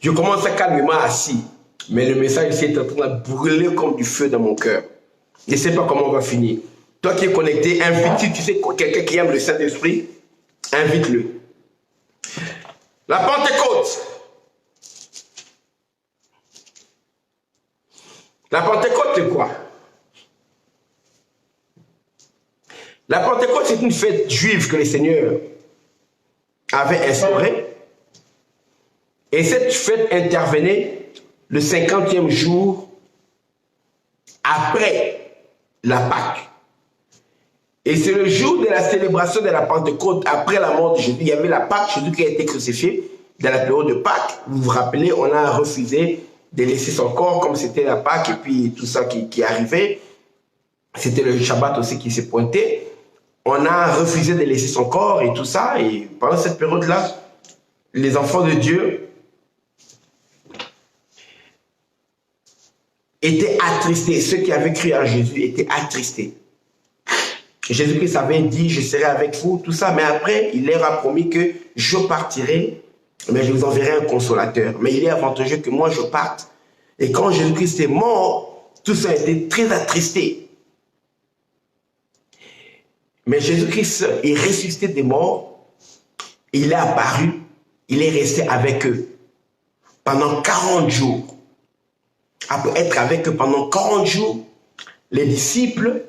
Je commence à calmement assis. Mais le message ici est en train de brûler comme du feu dans mon cœur. Je ne sais pas comment on va finir. Toi qui es connecté, invite, si tu sais quelqu'un qui aime le Saint-Esprit, invite-le. La Pentecôte. La Pentecôte, c'est quoi? La Pentecôte, c'est une fête juive que le Seigneur avait instaurée. Et cette fête intervenait le 50e jour après la Pâque. Et c'est le jour de la célébration de la Pentecôte, après la mort de Jésus. Il y avait la Pâque, Jésus qui a été crucifié. Dans la période de Pâques, vous vous rappelez, on a refusé de laisser son corps, comme c'était la Pâque et puis tout ça qui arrivait. C'était le Shabbat aussi qui s'est pointé. On a refusé de laisser son corps et tout ça. Et pendant cette période-là, les enfants de Dieu étaient attristés. Ceux qui avaient cru en Jésus étaient attristés. Jésus-Christ avait dit, je serai avec vous, tout ça. Mais après, il leur a promis que je partirai, mais je vous enverrai un consolateur. Mais il est avantageux que moi, je parte. Et quand Jésus-Christ est mort, tout ça a été très attristé. Mais Jésus-Christ est ressuscité des morts. Il est apparu. Il est resté avec eux pendant 40 jours. Après être avec eux pendant 40 jours, les disciples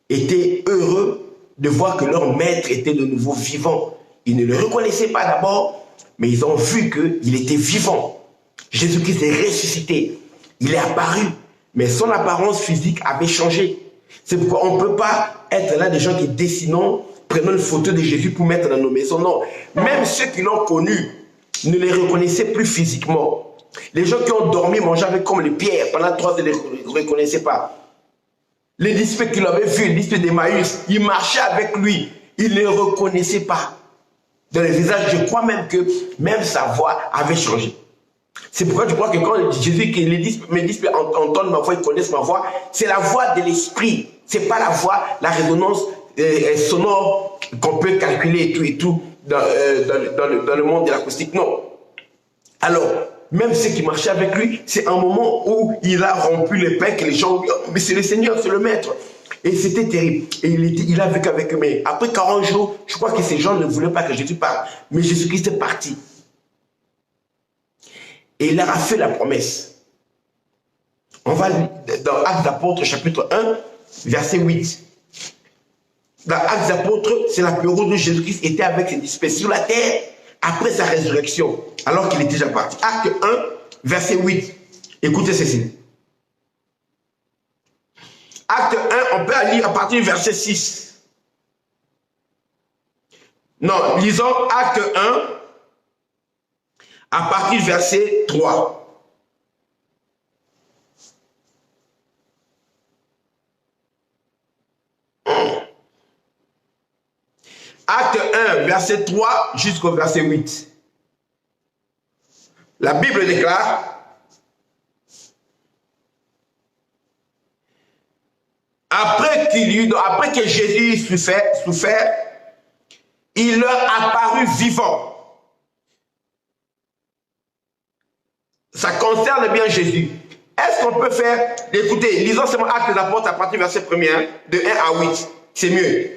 étaient heureux de voir que leur maître était de nouveau vivant. Ils ne le reconnaissaient pas d'abord, mais ils ont vu qu'il était vivant. Jésus-Christ est ressuscité. Il est apparu, mais son apparence physique avait changé. C'est pourquoi on ne peut pas être là des gens qui dessinons, prenons une photo de Jésus pour mettre dans nos maisons. Non. Même ceux qui l'ont connu ne les reconnaissaient plus physiquement. Les gens qui ont dormi, mangeaient avec comme les pierres pendant 3 ans, ils ne les reconnaissaient pas. Les disciples qui l'avaient vu, les disciples d'Emmaüs, ils marchaient avec lui, ils ne le reconnaissaient pas. Dans les visages, je crois même que même sa voix avait changé. C'est pourquoi je crois que quand Jésus, que mes disciples entendent ma voix, ils connaissent ma voix, c'est la voix de l'esprit. Ce n'est pas la voix, la résonance sonore qu'on peut calculer et tout dans le monde de l'acoustique. Non. Alors, même ceux qui marchaient avec lui, c'est un moment où il a rompu le pain que les gens ont dit, oh, mais c'est le Seigneur, c'est le Maître. Et c'était terrible. Et il a vécu avec eux. Mais après 40 jours, je crois que ces gens ne voulaient pas que Jésus parte. Mais Jésus-Christ est parti. Et il leur a fait la promesse. On va dans Actes d'Apôtres, chapitre 1, verset 8. Dans Actes d'Apôtres, c'est la période où Jésus-Christ était avec ses disciples sur la terre après sa résurrection, alors qu'il était déjà parti. Acte 1, verset 8. Écoutez ceci. Acte 1, on peut lire à partir du verset 6. Non, lisons Acte 1, à partir du verset 3. Acte 1, verset 3 jusqu'au verset 8. La Bible déclare: après que Jésus souffert, il leur apparut vivant. Ça concerne bien Jésus. Est-ce qu'on peut faire, écoutez, lisons seulement Actes des Apôtres à partir du verset 1er, de 1 à 8, c'est mieux.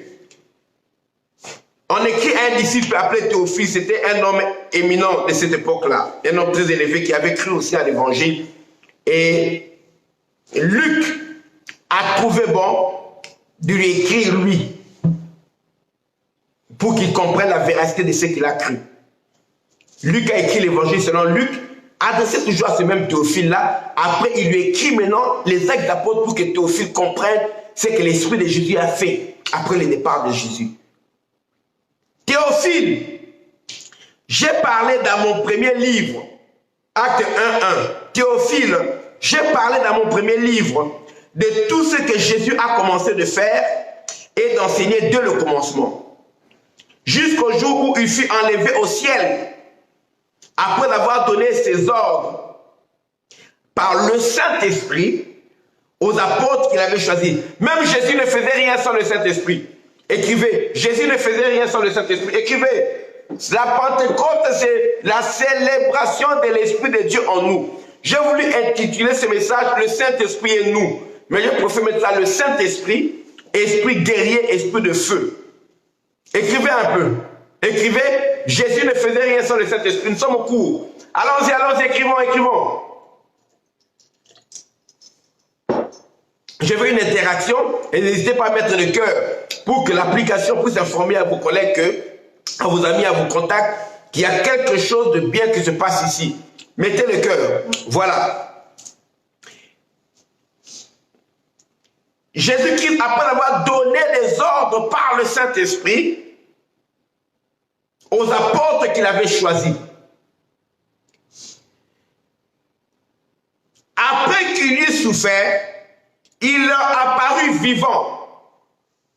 On écrit un disciple appelé Théophile, c'était un homme éminent de cette époque-là, un homme très élevé qui avait cru aussi à l'évangile. Et Luc a trouvé bon de lui écrire lui, pour qu'il comprenne la véracité de ce qu'il a cru. Luc a écrit l'évangile selon Luc, adressé toujours à ce même Théophile-là. Après, il lui écrit maintenant les actes d'apôtres pour que Théophile comprenne ce que l'Esprit de Jésus a fait après le départ de Jésus. Théophile, j'ai parlé dans mon premier livre, Acte 1:1. Théophile, j'ai parlé dans mon premier livre de tout ce que Jésus a commencé de faire et d'enseigner dès le commencement, jusqu'au jour où il fut enlevé au ciel, après avoir donné ses ordres par le Saint-Esprit aux apôtres qu'il avait choisis. Même Jésus ne faisait rien sans le Saint-Esprit. Écrivez. Jésus ne faisait rien sans le Saint-Esprit. Écrivez. La Pentecôte, c'est la célébration de l'Esprit de Dieu en nous. J'ai voulu intituler ce message « Le Saint-Esprit et nous ». Mais je préfère mettre ça « Le Saint-Esprit, esprit guerrier, esprit de feu ». Écrivez un peu. Écrivez « Jésus ne faisait rien sans le Saint-Esprit ». Nous sommes au cours. Allons-y, allons-y, écrivons, écrivons. Je veux une interaction et n'hésitez pas à mettre le cœur pour que l'application puisse informer à vos collègues, à vos amis, à vos contacts, qu'il y a quelque chose de bien qui se passe ici. Mettez le cœur. Voilà. Jésus-Christ, après avoir donné les ordres par le Saint-Esprit aux apôtres qu'il avait choisis, après qu'il eut souffert, il leur apparut vivant.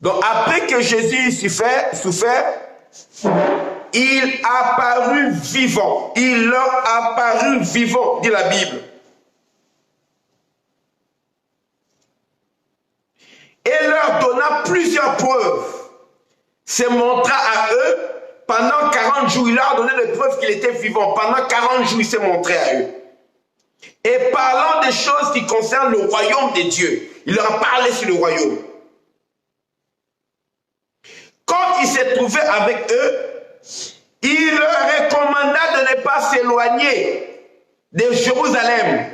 Donc après que Jésus souffert, il apparut vivant. Il leur apparut vivant, dit la Bible. Et leur donna plusieurs preuves. Se montra à eux pendant 40 jours. Il leur a donné les preuves qu'il était vivant. Pendant 40 jours, il s'est montré à eux. Et parlant des choses qui concernent le royaume de Dieu, il leur a parlé sur le royaume. Quand il s'est trouvé avec eux, il leur recommanda de ne pas s'éloigner de Jérusalem,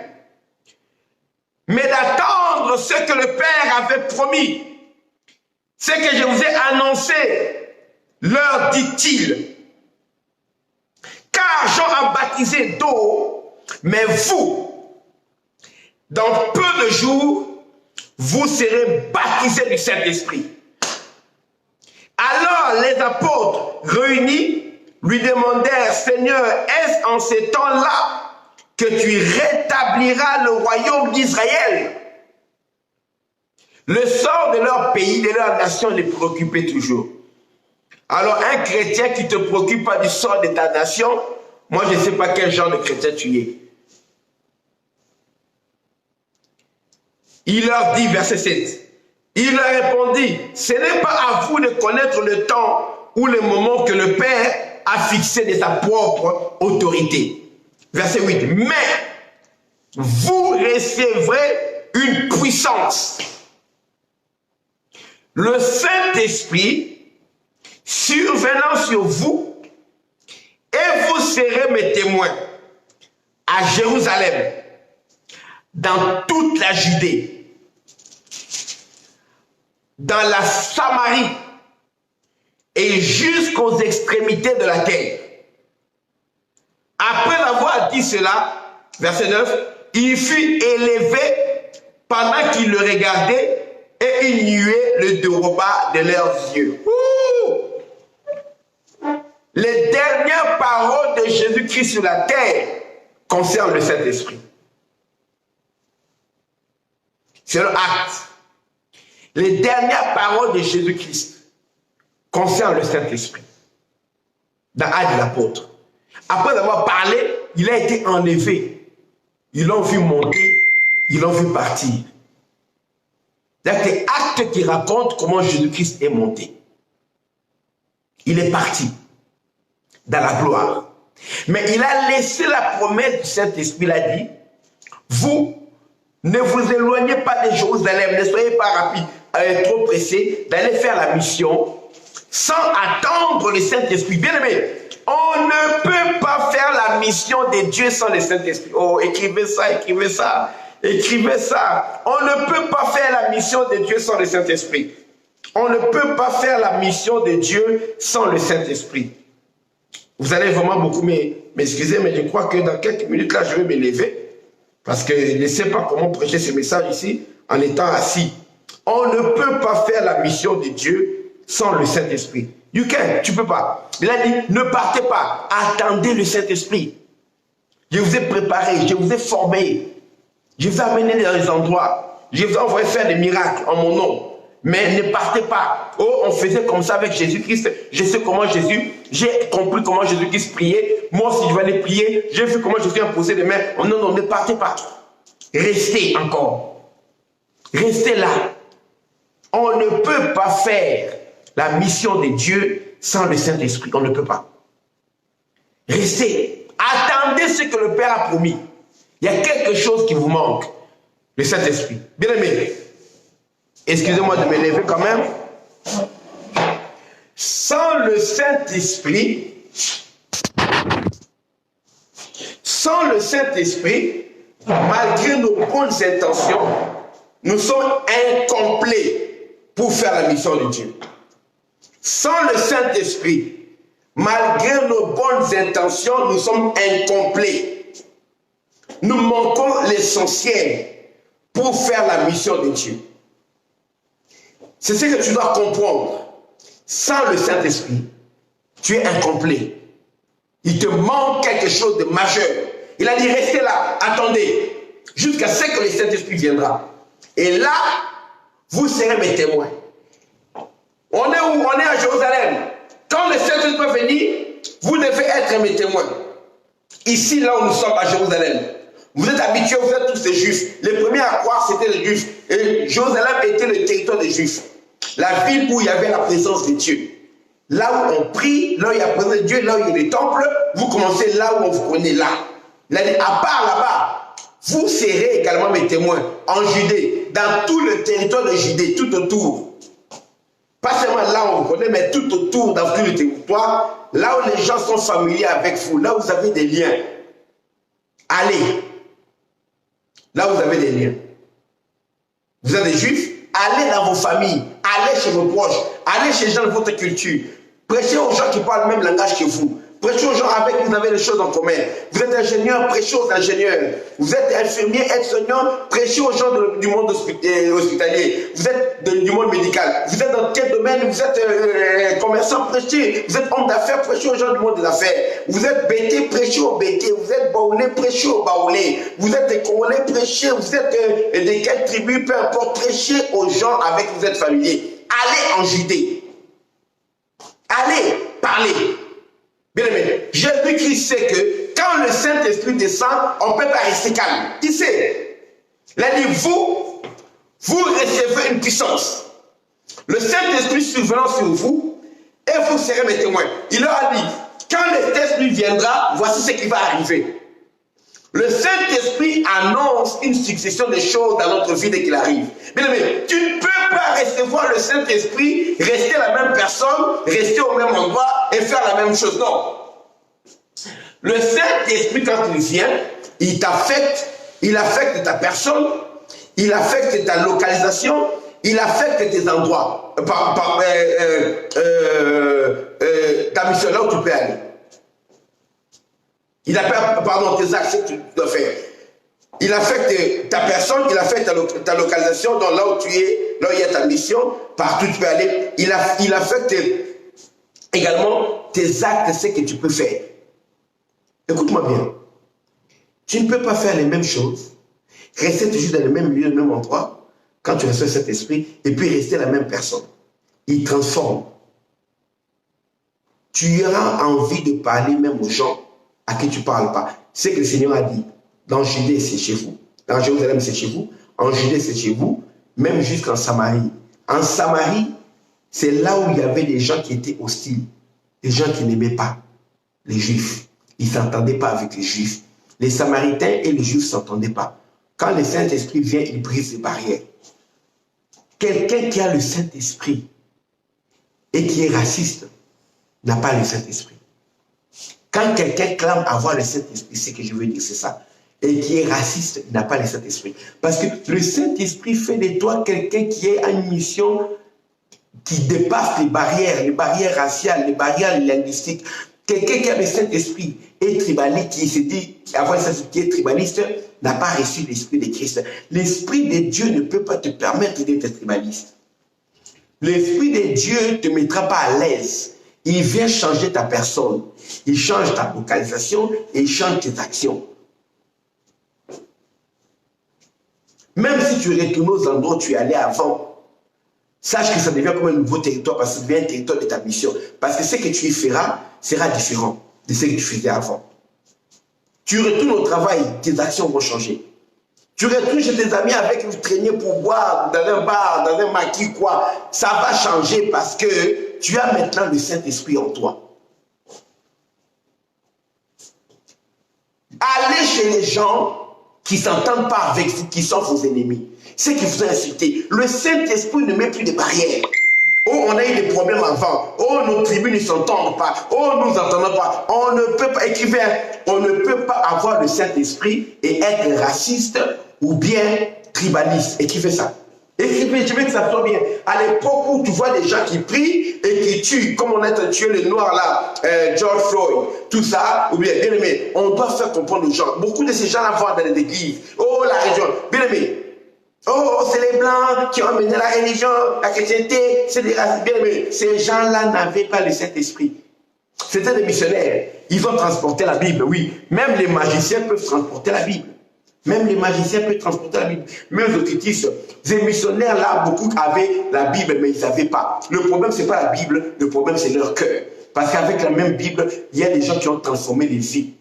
mais d'attendre ce que le Père avait promis. Ce que je vous ai annoncé, leur dit-il. Car Jean a baptisé d'eau, mais vous, dans peu de jours, vous serez baptisés du Saint-Esprit. Alors les apôtres réunis lui demandèrent, Seigneur, est-ce en ces temps-là que tu rétabliras le royaume d'Israël? Le sort de leur pays, de leur nation les préoccupait toujours. Alors un chrétien qui ne te préoccupe pas du sort de ta nation, moi je ne sais pas quel genre de chrétien tu es. Il leur dit, verset 7, il leur répondit, ce n'est pas à vous de connaître le temps ou le moment que le Père a fixé de sa propre autorité. Verset 8, mais vous recevrez une puissance. Le Saint-Esprit survenant sur vous, et vous serez mes témoins à Jérusalem, dans toute la Judée, dans la Samarie et jusqu'aux extrémités de la terre. Après avoir dit cela, verset 9, il fut élevé pendant qu'il le regardait et une nuée le déroba de leurs yeux. Les dernières paroles de Jésus-Christ sur la terre concernent le Saint-Esprit. C'est le acte. Les dernières paroles de Jésus-Christ concernent le Saint-Esprit. Dans Actes de l'apôtre. Après avoir parlé, il a été enlevé. Ils l'ont vu monter, ils l'ont vu partir. C'est des actes qui racontent comment Jésus-Christ est monté. Il est parti dans la gloire. Mais il a laissé la promesse du Saint-Esprit, il a dit, vous ne vous éloignez pas de Jérusalem, ne soyez pas rapide, trop pressé d'aller faire la mission sans attendre le Saint-Esprit. Bien aimé, on ne peut pas faire la mission de Dieu sans le Saint-Esprit. Oh, écrivez ça, écrivez ça, écrivez ça. On ne peut pas faire la mission de Dieu sans le Saint-Esprit. On ne peut pas faire la mission de Dieu sans le Saint-Esprit. Vous allez vraiment beaucoup m'excuser, mais je crois que dans quelques minutes, là, je vais me lever. Parce que je ne sais pas comment prêcher ce message ici en étant assis. On ne peut pas faire la mission de Dieu sans le Saint-Esprit. You can, tu ne peux pas. Il a dit, ne partez pas, attendez le Saint-Esprit. Je vous ai préparé, je vous ai formé. Je vous ai amené dans les endroits. Je vous ai envoyé faire des miracles en mon nom. Mais ne partez pas. Oh, on faisait comme ça avec Jésus-Christ. Je sais comment j'ai compris comment Jésus-Christ priait. Moi aussi, je vais aller prier. J'ai vu comment Jésus imposait les mains. Oh, non, non, ne partez pas. Restez encore. Restez là. On ne peut pas faire la mission de Dieu sans le Saint-Esprit. On ne peut pas. Restez. Attendez ce que le Père a promis. Il y a quelque chose qui vous manque. Le Saint-Esprit. Bien aimé. Excusez-moi de me lever quand même. Sans le Saint-Esprit, malgré nos bonnes intentions, nous sommes incomplets pour faire la mission de Dieu. Sans le Saint-Esprit, malgré nos bonnes intentions, nous sommes incomplets. Nous manquons l'essentiel pour faire la mission de Dieu. C'est ce que tu dois comprendre. Sans le Saint-Esprit, tu es incomplet. Il te manque quelque chose de majeur. Il a dit, restez là, attendez, jusqu'à ce que le Saint-Esprit viendra. Et là, vous serez mes témoins. On est où? On est à Jérusalem. Quand le Saint-Esprit va venir, vous devez être mes témoins. Ici, là où nous sommes à Jérusalem. Vous êtes habitués, vous êtes tous des Juifs. Les premiers à croire, c'était les Juifs. Et Jérusalem était le territoire des Juifs. La ville où il y avait la présence de Dieu. Là où on prie, là où il y a la présence de Dieu, là où il y a des temples, vous commencez là où on vous connaît là. Il a dit, à part là-bas, vous serez également mes témoins en Judée, dans tout le territoire de Judée, tout autour. Pas seulement là où on vous connaît, mais tout autour, dans tout le territoire, là où les gens sont familiers avec vous, là où vous avez des liens. Allez. Là où vous avez des liens. Vous êtes des Juifs, allez dans vos familles, allez chez vos proches, allez chez les gens de votre culture. Prêchez aux gens qui parlent le même langage que vous. Prêchez aux gens avec qui vous avez des choses en commun. Vous êtes ingénieur, prêchez aux ingénieurs. Vous êtes infirmier, aide-soignant, prêchez aux gens du monde hospitalier. Vous êtes du monde médical. Vous êtes dans quel domaine? Vous êtes commerçant, prêchez. Vous êtes homme d'affaires, prêchez aux gens du monde des affaires. Vous êtes bêté, prêchez aux bêtés. Vous êtes baoulé, prêchez aux baoulés. Vous êtes des Congolais, prêchez. Vous êtes de quelle tribu, peu importe, prêchez aux gens avec qui vous êtes familiers. Allez en Judée. Allez parler. Bien aimé, Jésus-Christ sait que quand le Saint-Esprit descend, on ne peut pas rester calme. Il sait. Il a dit, vous recevez une puissance. Le Saint-Esprit survenant sur vous, et vous serez mes témoins. Il leur a dit, quand le Saint-Esprit viendra, voici ce qui va arriver. Le Saint-Esprit annonce une succession de choses dans notre vie dès qu'il arrive. Bien aimé, tu ne peux pas recevoir le Saint-Esprit, rester la même personne, rester au même endroit et faire la même chose. Non. Le Saint-Esprit, quand il vient, il affecte ta personne, il affecte ta localisation, il affecte tes endroits, ta mission, là où tu peux aller. Il affecte, tes actes que tu dois faire. Il affecte ta personne, il affecte ta localisation, donc là où tu es, là où il y a ta mission, partout tu peux aller. Il affecte également tes actes, ce que tu peux faire. Écoute-moi bien. Tu ne peux pas faire les mêmes choses, rester toujours dans le même lieu, le même endroit, quand tu reçois cet esprit, et puis rester la même personne. Il transforme. Tu auras envie de parler même aux gens à qui tu ne parles pas. C'est que le Seigneur a dit. Dans Judée, c'est chez vous. Dans Jérusalem, c'est chez vous. En Judée, c'est chez vous. Même jusqu'en Samarie. En Samarie, c'est là où il y avait des gens qui étaient hostiles. Des gens qui n'aimaient pas les Juifs. Ils ne s'entendaient pas avec les Juifs. Les Samaritains et les Juifs ne s'entendaient pas. Quand le Saint-Esprit vient, il brise les barrières. Quelqu'un qui a le Saint-Esprit et qui est raciste n'a pas le Saint-Esprit. Quand quelqu'un clame avoir le Saint-Esprit, c'est ce que je veux dire, c'est ça. Et qui est raciste, il n'a pas le Saint-Esprit. Parce que le Saint-Esprit fait de toi quelqu'un qui a une mission qui dépasse les barrières raciales, les barrières linguistiques. Quelqu'un qui a le Saint-Esprit et tribaliste, qui se dit avoir le Saint-Esprit qui est tribaliste, n'a pas reçu l'Esprit de Christ. L'Esprit de Dieu ne peut pas te permettre d'être tribaliste. L'Esprit de Dieu ne te mettra pas à l'aise. Il vient changer ta personne. Il change ta localisation et il change tes actions. Même si tu retournes aux endroits où tu es allé avant, sache que ça devient comme un nouveau territoire parce que ça devient un territoire de ta mission. Parce que ce que tu y feras sera différent de ce que tu faisais avant. Tu retournes au travail, tes actions vont changer. Tu retournes chez tes amis avec vous traîner pour boire dans un bar, dans un maquis, quoi. Ça va changer parce que tu as maintenant le Saint-Esprit en toi. Allez chez les gens qui ne s'entendent pas avec vous, qui sont vos ennemis. Ceux qui vous ont insulté. Le Saint-Esprit ne met plus de barrières. Oh, on a eu des problèmes avant. Oh, nos tribus ne s'entendent pas. Oh, nous n'entendons pas. On ne peut pas, écrivain, on ne peut pas avoir le Saint-Esprit et être raciste ou bien tribaliste. Écrivez ça. Écrivez, je veux que ça soit bien. À l'époque où tu vois des gens qui prient et qui tuent, comme on a tué le noir là, George Floyd, tout ça, ou bien, bien aimé, on doit faire comprendre aux gens. Beaucoup de ces gens-là vont dans les églises. Oh, la religion, bien aimé. Oh, c'est les Blancs qui ont amené la religion, la chrétienté, c'est des races, bien aimés. Ces gens-là n'avaient pas le Saint-Esprit. C'était des missionnaires. Ils ont transporté la Bible, oui. Même les magiciens peuvent transporter la Bible. Même les magiciens peuvent transporter la Bible. Même les occultistes, ces missionnaires là, beaucoup avaient la Bible, mais ils n'avaient pas. Le problème, ce n'est pas la Bible, le problème, c'est leur cœur. Parce qu'avec la même Bible, il y a des gens qui ont transformé les vies.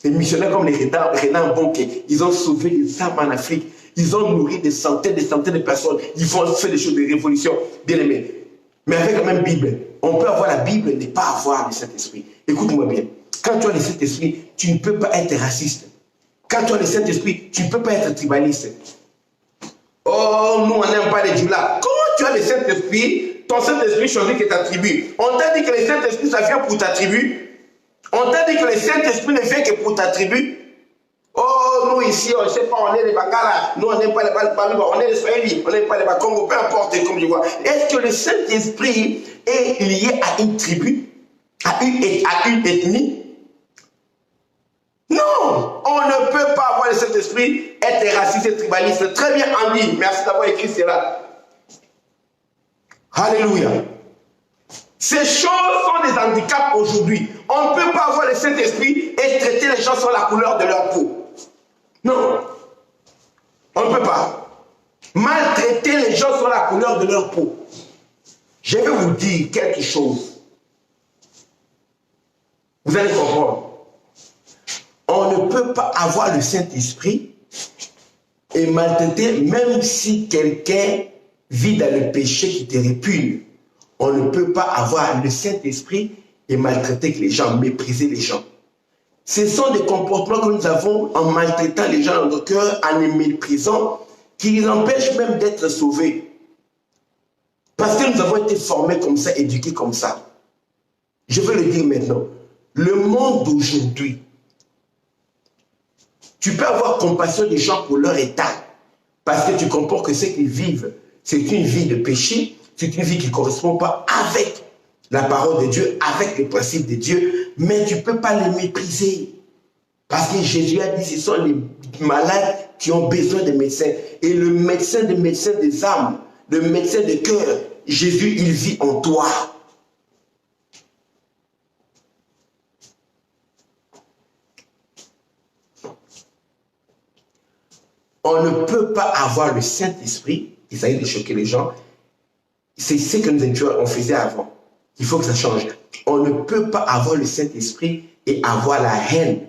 Les missionnaires comme les Renan Bonke, ils ont sauvé les âmes en Afrique. Ils ont nourri des centaines de personnes. Ils ont fait des choses de révolution, bien aimés. Mais avec la même Bible, on peut avoir la Bible et ne pas avoir le Saint-Esprit. Écoute-moi bien. Quand tu as le Saint-Esprit, tu ne peux pas être raciste. Quand tu as le Saint-Esprit, tu ne peux pas être tribaliste. Oh, nous, on n'aime pas les Djoula. Comment tu as le Saint-Esprit? Ton Saint-Esprit choisit que ta tribu. On t'a dit que le Saint-Esprit, ça vient pour ta tribu. On t'a dit que le Saint-Esprit ne vient que pour ta tribu. Oh, nous ici, on ne sait pas, on est les Bangala, nous on n'aime pas les Baluba, on est les Swahili, on n'aime pas les Bakongo, peu importe comme je vois. Est-ce que le Saint-Esprit est lié à une tribu, à une ethnie? Non, on ne peut pas avoir le Saint-Esprit, être raciste et tribaliste. Très bien, Andy, merci d'avoir écrit cela. Alléluia. Ces choses sont des handicaps aujourd'hui. On ne peut pas avoir le Saint-Esprit et traiter les gens sur la couleur de leur peau. Non, on ne peut pas. Maltraiter les gens sur la couleur de leur peau. Je vais vous dire quelque chose. Vous allez comprendre. On ne peut pas avoir le Saint-Esprit et maltraiter, même si quelqu'un vit dans le péché qui te répugne. On ne peut pas avoir le Saint-Esprit et maltraiter les gens, mépriser les gens. Ce sont des comportements que nous avons en maltraitant les gens dans nos cœurs, en les méprisant, qui les empêchent même d'être sauvés. Parce que nous avons été formés comme ça, éduqués comme ça. Je veux le dire maintenant. Le monde d'aujourd'hui, tu peux avoir compassion des gens pour leur état, parce que tu comprends que ce qu'ils vivent, c'est une vie de péché, c'est une vie qui ne correspond pas avec la parole de Dieu, avec les principes de Dieu, mais tu ne peux pas les mépriser. Parce que Jésus a dit, ce sont les malades qui ont besoin de médecins. Et le médecin des âmes, le médecin de cœur, Jésus, il vit en toi. On ne peut pas avoir le Saint-Esprit, il s'agit de choquer les gens, c'est ce que on faisait avant. Il faut que ça change. On ne peut pas avoir le Saint-Esprit et avoir la haine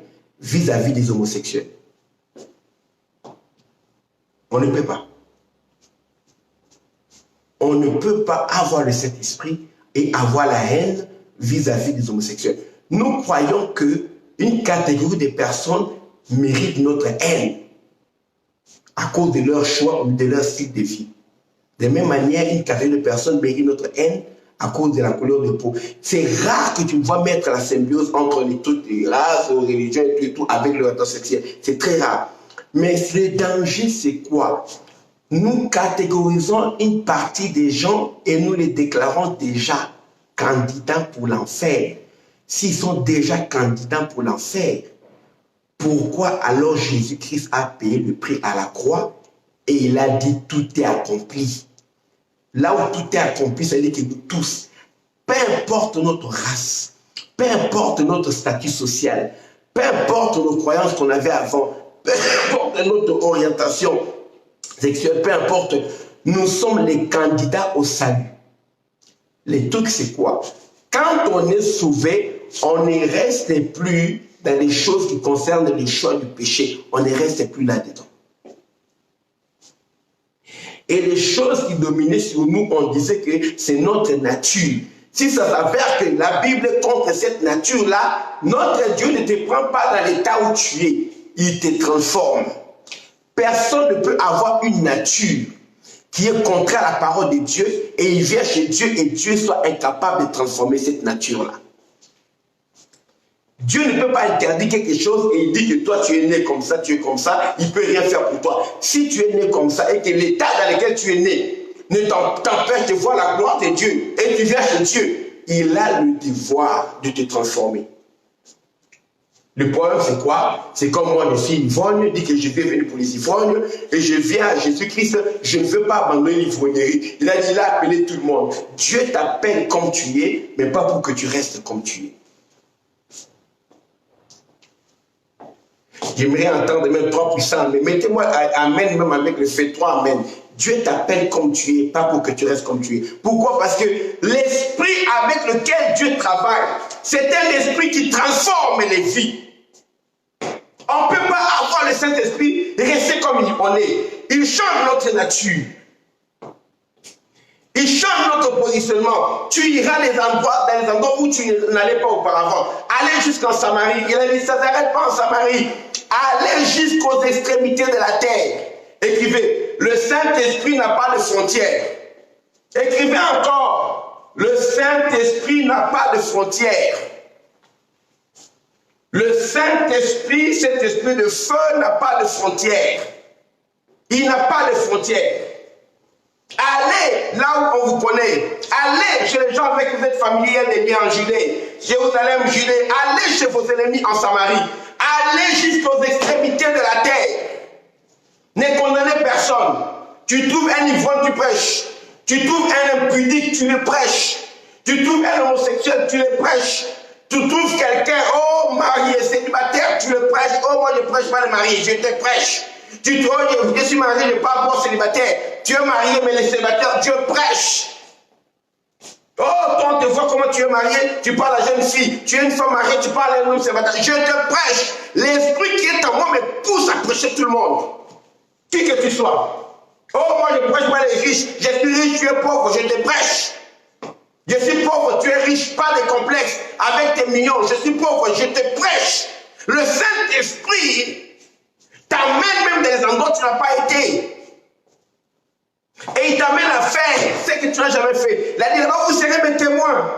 vis-à-vis des homosexuels. On ne peut pas. On ne peut pas avoir le Saint-Esprit et avoir la haine vis-à-vis des homosexuels. Nous croyons qu'une catégorie de personnes mérite notre haine à cause de leur choix ou de leur style de vie. De la même manière, une catégorie de personnes mérite notre haine à cause de la couleur de peau. C'est rare que tu vois mettre la symbiose entre toutes les races, les religions et tout avec le rapport sexuel. C'est très rare. Mais le danger, c'est quoi? Nous catégorisons une partie des gens et nous les déclarons déjà candidats pour l'enfer. S'ils sont déjà candidats pour l'enfer, pourquoi alors Jésus-Christ a payé le prix à la croix et il a dit tout est accompli? Là où tout est accompli, ça veut dire que nous tous, peu importe notre race, peu importe notre statut social, peu importe nos croyances qu'on avait avant, peu importe notre orientation sexuelle, peu importe, nous sommes les candidats au salut. Les trucs, c'est quoi? Quand on est sauvé, on ne reste plus dans les choses qui concernent les choix du péché. On ne reste plus là-dedans. Et les choses qui dominaient sur nous, on disait que c'est notre nature. Si ça s'avère que la Bible contre cette nature-là, notre Dieu ne te prend pas dans l'état où tu es. il te transforme. Personne ne peut avoir une nature qui est contraire à la parole de Dieu et il vient chez Dieu et Dieu soit incapable de transformer cette nature-là. Dieu ne peut pas interdire quelque chose et il dit que toi tu es né comme ça, tu es comme ça, il ne peut rien faire pour toi. Si tu es né comme ça et que l'état dans lequel tu es né ne t'empêche de voir la gloire de Dieu et tu viens chez Dieu, il a le devoir de te transformer. Le problème, c'est quoi? C'est comme moi, je suis ivrogne, dit que je vais venir pour les ivrognes, et je viens à Jésus-Christ, je ne veux pas abandonner l'ivrognerie. Il a appelé tout le monde. Dieu t'appelle comme tu es, mais pas pour que tu restes comme tu es. J'aimerais entendre même trois puissants, mais mettez-moi amen, même avec le fait 3 amen. Dieu t'appelle comme tu es, pas pour que tu restes comme tu es. Pourquoi? Parce que l'esprit avec lequel Dieu travaille, c'est un esprit qui transforme les vies. On ne peut pas avoir le Saint-Esprit et rester comme on est. Il change notre nature. Il change notre positionnement. Tu iras dans les endroits où tu n'allais pas auparavant. Allez jusqu'en Samarie. Il a dit, ça ne s'arrête pas en Samarie. Allez jusqu'aux extrémités de la terre. Écrivez, le Saint-Esprit n'a pas de frontières. Écrivez encore, le Saint-Esprit n'a pas de frontières. Le Saint-Esprit, cet esprit de feu, n'a pas de frontières. Il n'a pas de frontières. Allez là où on vous connaît. Allez chez les gens avec qui vous êtes familiers, les liens en Judée. Jérusalem, Judée. Allez chez vos ennemis en Samarie. Allez jusqu'aux extrémités de la terre. Ne condamnez personne. Tu trouves un ivrogne, tu prêches. Tu trouves un impudique, tu le prêches. Tu trouves un homosexuel, tu le prêches. Tu trouves quelqu'un, oh marié, célibataire, tu le prêches. Oh moi je ne prêche pas le marié, je te prêche. Tu trouves, je suis marié, je ne parle pas bon célibataire. Tu es marié, mais les célibataires, Dieu prêche. Oh, toi, on te voit comment tu es marié, tu parles à la jeune fille. Tu es une femme mariée, tu parles à un homme célibataire. Je te prêche. L'esprit qui est en moi me pousse à prêcher tout le monde. Qui que tu sois. Oh, moi, je ne prêche pas les riches. Je suis riche, tu es pauvre, je te prêche. Je suis pauvre, tu es riche, pas de complexe. Avec tes millions, je suis pauvre, je te prêche. Le Saint-Esprit t'amène même dans les endroits où tu n'as pas été. Et il t'amène à faire ce que tu n'as jamais fait. Il a dit, là-bas, vous serez mes témoins.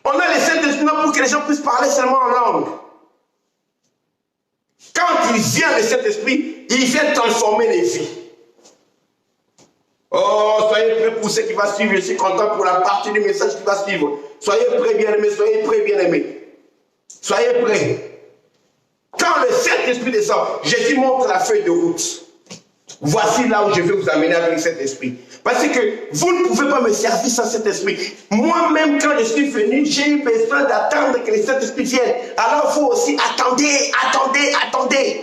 On a le Saint-Esprit pour que les gens puissent parler seulement en langue. Quand il vient, le Saint-Esprit, il vient transformer les vies. Oh, soyez prêts pour ce qui va suivre. Je suis content pour la partie du message qui va suivre. Soyez prêts, bien-aimés. Soyez prêts, bien-aimés. Soyez prêts. Quand le Saint-Esprit descend, Jésus montre la feuille de route. Voici là où je vais vous amener avec cet esprit. Parce que vous ne pouvez pas me servir sans cet esprit. Moi-même, quand je suis venu, j'ai eu besoin d'attendre que le Saint-Esprit vienne. Alors, vous aussi, attendez, attendez, attendez.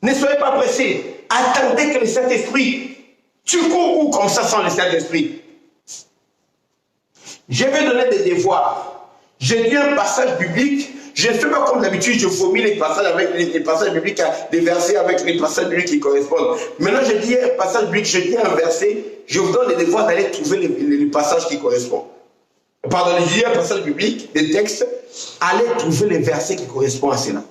Ne soyez pas pressés. Attendez que le Saint-Esprit... Tu cours où comme ça sans le Saint-Esprit? Je vais donner des devoirs. Je lis un passage biblique. Je ne fais pas comme d'habitude, je vomis les passages avec les passages bibliques, des versets avec les passages bibliques qui correspondent. Maintenant, je dis un passage biblique, je dis un verset, je vous donne des devoirs d'aller trouver les passages qui correspondent. Pardon, je dis un passage biblique, des textes, allez trouver les versets qui correspondent à cela.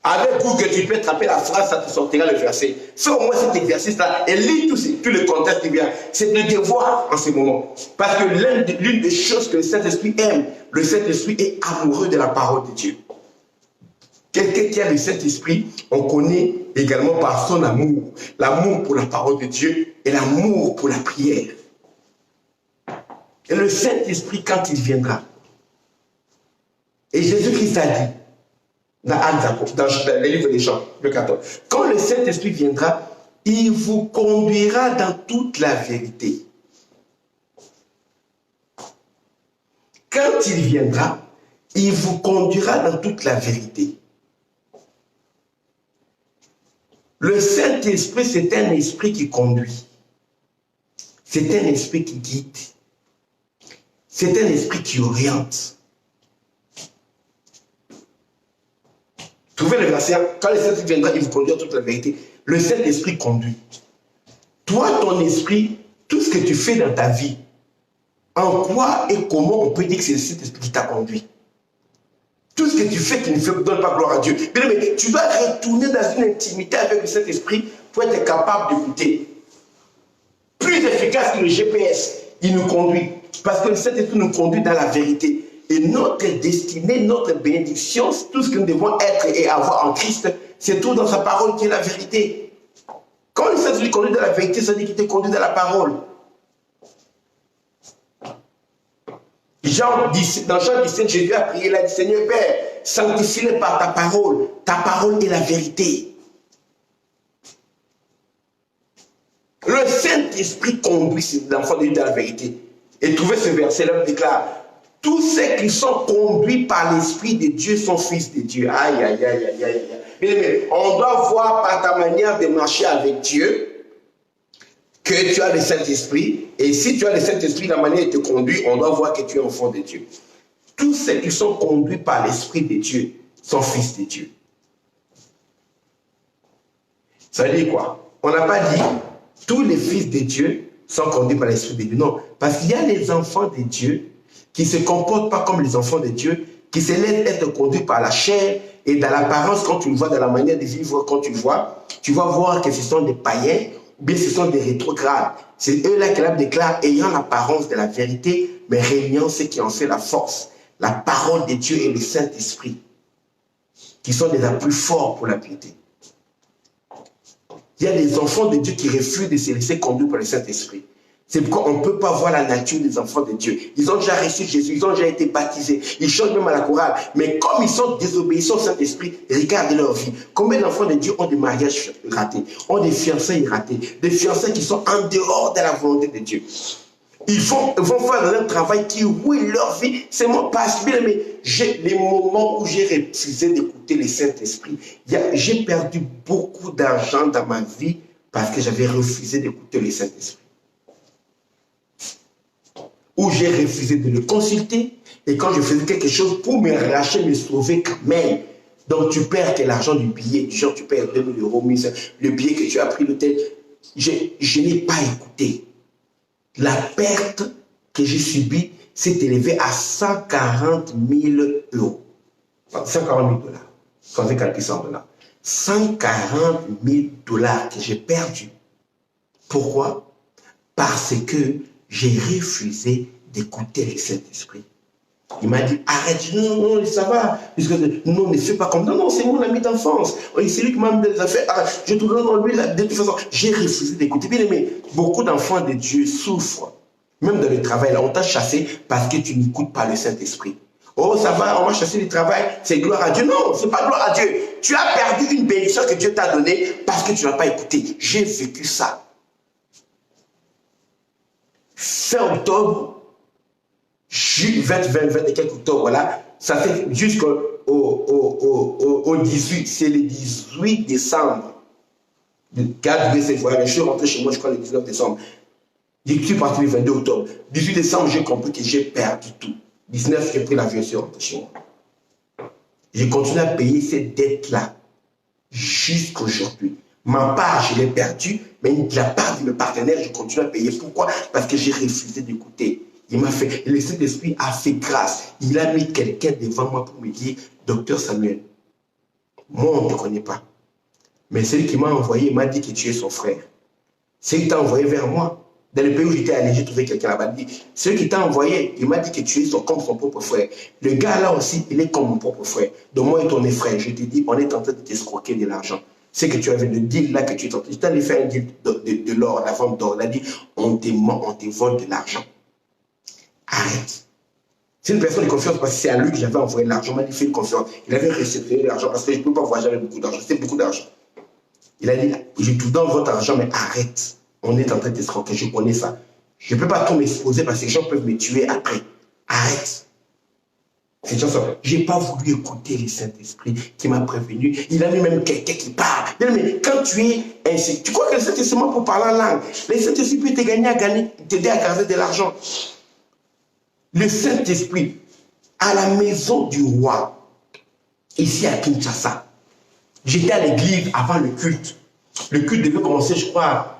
Avec Google, tu peux attraper la phrase, ça te sortira le verset. Fais au moins cet exercice-là et lis tout le contexte qui vient. C'est le devoir en ce moment. Parce que l'une des choses que le Saint-Esprit aime, le Saint-Esprit est amoureux de la parole de Dieu. Quelqu'un qui a le Saint-Esprit, on connaît également par son amour. L'amour pour la parole de Dieu et l'amour pour la prière. Et le Saint-Esprit, quand il viendra, et Jésus-Christ a dit, dans le livre des Chants, le 14. Quand le Saint-Esprit viendra, il vous conduira dans toute la vérité. Quand il viendra, il vous conduira dans toute la vérité. Le Saint-Esprit, c'est un esprit qui conduit. C'est un esprit qui guide. C'est un esprit qui oriente. Trouvez le verset, quand le Saint-Esprit viendra, il vous conduira toute la vérité. Le Saint-Esprit conduit. Toi, ton esprit, tout ce que tu fais dans ta vie, en quoi et comment on peut dire que c'est le Saint-Esprit qui t'a conduit? Tout ce que tu fais qui ne donne pas gloire à Dieu. Mais tu dois retourner dans une intimité avec le Saint-Esprit pour être capable d'écouter. Plus efficace que le GPS, il nous conduit. Parce que le Saint-Esprit nous conduit dans la vérité. Et notre destinée, notre bénédiction, tout ce que nous devons être et avoir en Christ, c'est tout dans sa parole qui est la vérité. Quand le Saint-Esprit conduit dans la vérité, ça veut dire qu'il te conduit dans la parole. Dans Jean 17, Jésus a prié, il a dit, Seigneur Père, sanctifie-les par ta parole. Ta parole est la vérité. Le Saint-Esprit conduit ses enfants de Dieu dans la vérité. Et trouvez ce verset-là, il déclare, tous ceux qui sont conduits par l'Esprit de Dieu sont fils de Dieu. Aïe, aïe, aïe, aïe, aïe. Mais on doit voir par ta manière de marcher avec Dieu que tu as le Saint-Esprit. Et si tu as le Saint-Esprit, la manière de te conduire, on doit voir que tu es enfant de Dieu. Tous ceux qui sont conduits par l'Esprit de Dieu sont fils de Dieu. Ça veut dire quoi? On n'a pas dit tous les fils de Dieu sont conduits par l'Esprit de Dieu. Non, parce qu'il y a les enfants de Dieu qui ne se comportent pas comme les enfants de Dieu, qui se laissent être conduits par la chair et dans l'apparence, quand tu le vois, dans la manière de vivre, quand tu le vois, tu vas voir que ce sont des païens ou bien ce sont des rétrogrades. C'est eux-là qui la déclarent ayant l'apparence de la vérité, mais régnant ce qui en fait la force. La parole de Dieu et le Saint-Esprit, qui sont déjà plus forts pour la piété. Il y a des enfants de Dieu qui refusent de se laisser conduire par le Saint-Esprit. C'est pourquoi on ne peut pas voir la nature des enfants de Dieu. Ils ont déjà reçu Jésus, ils ont déjà été baptisés, ils chantent même à la chorale. Mais comme ils sont désobéissants au Saint-Esprit, regardez leur vie. Combien d'enfants de Dieu ont des mariages ratés, ont des fiançailles ratées, des fiançailles qui sont en dehors de la volonté de Dieu. Ils vont faire un travail qui rouille leur vie. C'est mon passe. Mais les moments où j'ai refusé d'écouter le Saint-Esprit, j'ai perdu beaucoup d'argent dans ma vie parce que j'avais refusé d'écouter le Saint-Esprit. Où j'ai refusé de le consulter, et quand je faisais quelque chose pour me racheter, me sauver quand même. Donc tu perds l'argent du billet, du genre tu perds 2000 €, le billet que tu as pris, l'hôtel. Je n'ai pas écouté. La perte que j'ai subie s'est élevée à 140 000 €. 140 000 $. Quand j'ai calculé ça en dollars. 140 000 $ que j'ai perdu. Pourquoi? Parce que j'ai refusé d'écouter le Saint-Esprit. Il m'a dit, arrête, non, ça va. Non, ne fais pas comme, non, c'est mon ami d'enfance. C'est lui qui m'a mis des affaires. Je te donne en lui, de toute façon. J'ai refusé d'écouter. Bien aimé, beaucoup d'enfants de Dieu souffrent. Même dans le travail, là, on t'a chassé parce que tu n'écoutes pas le Saint-Esprit. Oh, ça va, on m'a chassé du travail, c'est gloire à Dieu. Non, c'est pas gloire à Dieu. Tu as perdu une bénédiction que Dieu t'a donnée parce que tu n'as pas écouté. J'ai vécu ça. Fin octobre, 20 et quelques octobre, voilà, ça fait jusqu'au 18, c'est le 18 décembre. Le 4 décembre, je suis rentré chez moi, je crois, le 19 décembre. Je suis parti le 22 octobre. 18 décembre, j'ai compris que j'ai perdu tout. 19, j'ai pris l'avion, je suis rentré chez moi. J'ai continué à payer cette dette-là jusqu'à aujourd'hui. Ma part, je l'ai perdue, mais la part de mes partenaires, je continue à payer. Pourquoi? Parce que j'ai refusé d'écouter. Il m'a fait, le Saint-Esprit a fait grâce. Il a mis quelqu'un devant moi pour me dire, docteur Samuel, moi, on ne te connaît pas. Mais celui qui m'a envoyé, il m'a dit que tu es son frère. Celui qui t'a envoyé vers moi, dans le pays où j'étais allé, j'ai trouvé quelqu'un là-bas. Celui qui t'a envoyé, il m'a dit que tu es comme son propre frère. Le gars là aussi, il est comme mon propre frère. Donc moi et ton frère, je te dis, on est en train de t'escroquer de l'argent. C'est que tu avais le deal là que tu es en train de... Je t'allais faire un deal de l'or, la vente d'or. Il a dit, on te vole de l'argent. Arrête. C'est une personne de confiance parce que c'est à lui que j'avais envoyé l'argent. Il m'a dit, fais une confiance. Il avait réceptionné l'argent parce que je ne peux pas voyager avec beaucoup d'argent. C'est beaucoup d'argent. Il a dit, je te donne votre argent, mais arrête. On est en train d'escroquer, je connais ça. Je ne peux pas trop m'exposer parce que les gens peuvent me tuer après. Arrête. Je n'ai pas voulu écouter le Saint-Esprit qui m'a prévenu. Il a mis même quelqu'un qui parle. Mais quand tu es ainsi, tu crois que le Saint-Esprit c'est pour parler en langue. Le Saint-Esprit peut t'aider à gagner de l'argent. Le Saint-Esprit, à la maison du roi, ici à Kinshasa, j'étais à l'église avant le culte. Le culte devait commencer, je crois,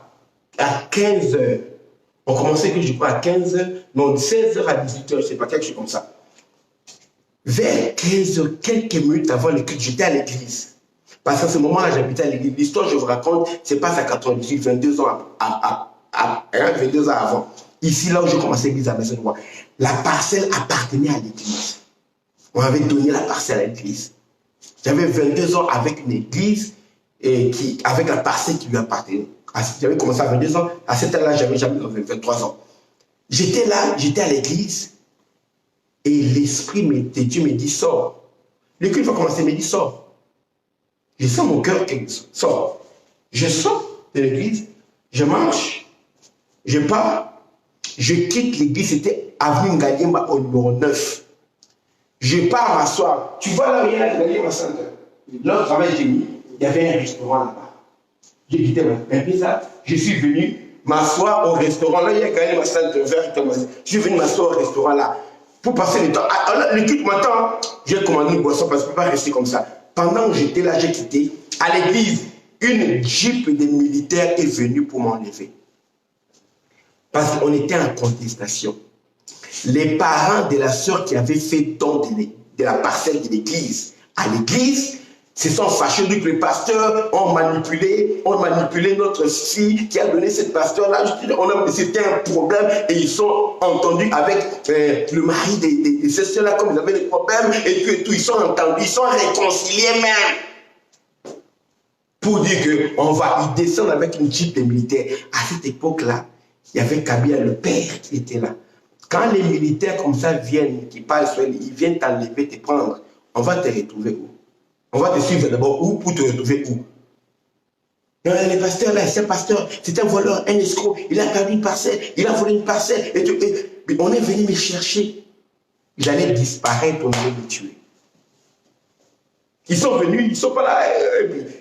à 15 h. On commençait, je crois, à 15 h, non, de 16 h à 18 h, je ne sais pas, quelque chose comme ça. vers 15 heures, quelques minutes avant le culte, j'étais à l'église. Parce qu'à ce moment-là, j'habitais à l'église. L'histoire, je vous raconte, c'est pas à 98, 22 ans, 22 ans avant. Ici, là où j'ai commencé l'église à Maison-Roi, la parcelle appartenait à l'église. On avait donné la parcelle à l'église. J'avais 22 ans avec une église avec la parcelle qui lui appartenait. J'avais commencé à 22 ans. À cet âge-là, j'avais 23 ans. J'étais là, j'étais à l'église. Et l'esprit de Dieu me dit, sors. Le culte va commencer, il me dit, sors. Je sens mon cœur qui sort. Je sors de l'église, je marche, je pars, je quitte l'église, c'était avenue Ngaliema au numéro 9. Je pars m'asseoir. Tu vois là, il y a Ngaliema Centre. Là, au travail, j'ai mis, il y avait un restaurant là-bas. J'ai quitté ma pizza, je suis venu m'asseoir au restaurant. Là, il y a Ngaliema Centre vert. Je suis venu m'asseoir au restaurant là pour passer le temps. Le culte m'attend, j'ai commandé une boisson parce que je ne peux pas rester comme ça. Pendant que j'étais là, j'ai quitté. À l'église, une jeep des militaires est venue pour m'enlever. Parce qu'on était en contestation. Les parents de la sœur qui avait fait don de la parcelle de l'église à l'église se sont fâchés. Donc les pasteurs ont manipulé notre fille qui a donné cette pasteur-là. C'était un problème et ils sont entendus avec le mari de ces sœurs-là, comme ils avaient des problèmes et tout. Ils sont entendus, ils sont réconciliés même. Pour dire qu'ils descendent avec une jeep des militaires. À cette époque-là, il y avait Kabila, le père, qui était là. Quand les militaires comme ça viennent, qui parlent sur ils viennent t'enlever, te prendre, on va te retrouver où? On va te suivre d'abord où pour te retrouver où? Non, le pasteur là, c'est un pasteur, c'est un voleur, un escroc, il a perdu une parcelle, il a volé une parcelle, et on est venu me chercher. J'allais disparaître, on allait me tuer. Ils sont venus, ils ne sont pas là.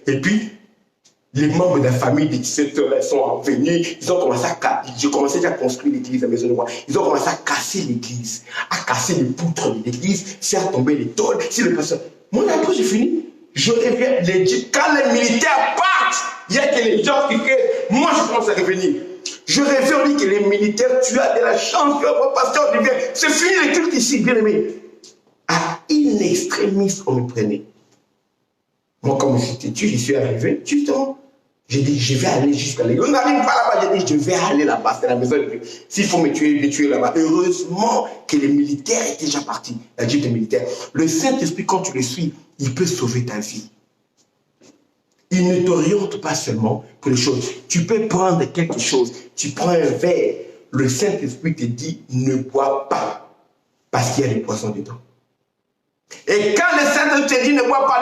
Et puis, les membres de la famille des 17 heures sont venus, ils ont commencé j'ai commencé à construire l'église à Maison-Roi. Ils ont commencé à casser l'église, à casser les poutres de l'église, faire tomber les tôles. Si le pasteur. Moi, après, j'ai fini. Je reviens, quand les militaires partent, il y a que les gens qui créent. Moi, je commence à revenir. Je reviens, on dit que les militaires, tu as de la chance que votre pasteur revient. C'est fini le culte ici, bien aimé. À une extrémiste, on me prenait. Moi, comme j'étais Dieu, je suis arrivé, justement. J'ai dit, je vais aller jusqu'à l'église. On n'arrive pas là-bas, j'ai dit, je vais aller là-bas, c'est la maison de Dieu. S'il faut me tuer là-bas. Heureusement que les militaires étaient déjà partis, la jeep des militaires. Le Saint-Esprit, quand tu le suis, il peut sauver ta vie. Il ne t'oriente pas seulement pour les choses. Tu peux prendre quelque chose, tu prends un verre, le Saint-Esprit te dit, ne bois pas, parce qu'il y a des poissons dedans. Et quand le Saint-Esprit te dit ne bois pas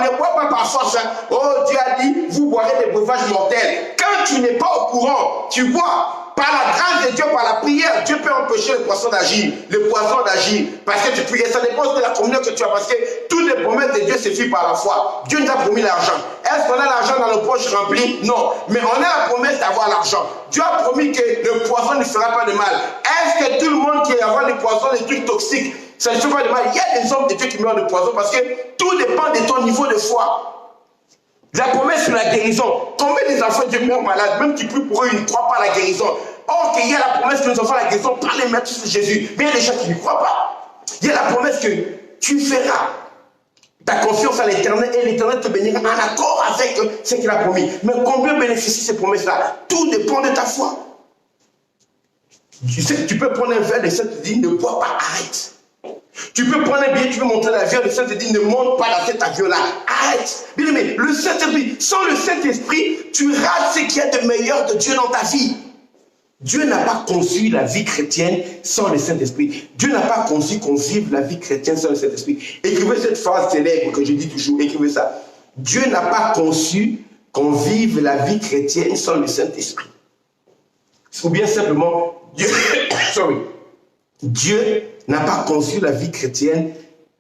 par force. Hein. Oh, Dieu a dit, vous boirez des breuvages mortels. Quand tu n'es pas au courant, tu vois, par la grâce de Dieu, par la prière, Dieu peut empêcher le poisson d'agir, parce que tu pries. Ça dépend de la communion que tu as, parce que toutes les promesses de Dieu se font par la foi. Dieu nous a promis l'argent. Est-ce qu'on a l'argent dans nos poches remplies? Non. Mais on a la promesse d'avoir l'argent. Dieu a promis que le poisson ne fera pas de mal. Est-ce que tout le monde qui avoir des poissons, des trucs toxiques, ça ne fait pas de mal? Il y a des hommes de Dieu qui meurent de poison parce que tout dépend de ton niveau de foi. La promesse sur la guérison. Combien des enfants de Dieu meurent malades, même qui prient pour eux, ils ne croient pas à la guérison. Or, qu'il y a la promesse que nous avons la guérison par les mérites de Jésus. Mais il y a des gens qui ne croient pas. Il y a la promesse que tu feras ta confiance à l'Éternel et l'Éternel te bénira en accord avec ce qu'il a promis. Mais combien bénéficient ces promesses-là? Tout dépend de ta foi. Tu sais, tu peux prendre un verre, le Saint te dit ne bois pas, arrête. Tu peux prendre un billet, tu veux monter l'avion, le Saint te dit ne monte pas dans cet avion-là. Arrête. Bien aimé, le Saint-Esprit, sans le Saint-Esprit, tu rates ce qu'il y a de meilleur de Dieu dans ta vie. Dieu n'a pas conçu la vie chrétienne sans le Saint-Esprit. Dieu n'a pas conçu qu'on vive la vie chrétienne sans le Saint-Esprit. Écrivez cette phrase célèbre que je dis toujours, écrivez ça. Dieu n'a pas conçu qu'on vive la vie chrétienne sans le Saint-Esprit. Ou bien simplement, Dieu n'a pas conçu la vie chrétienne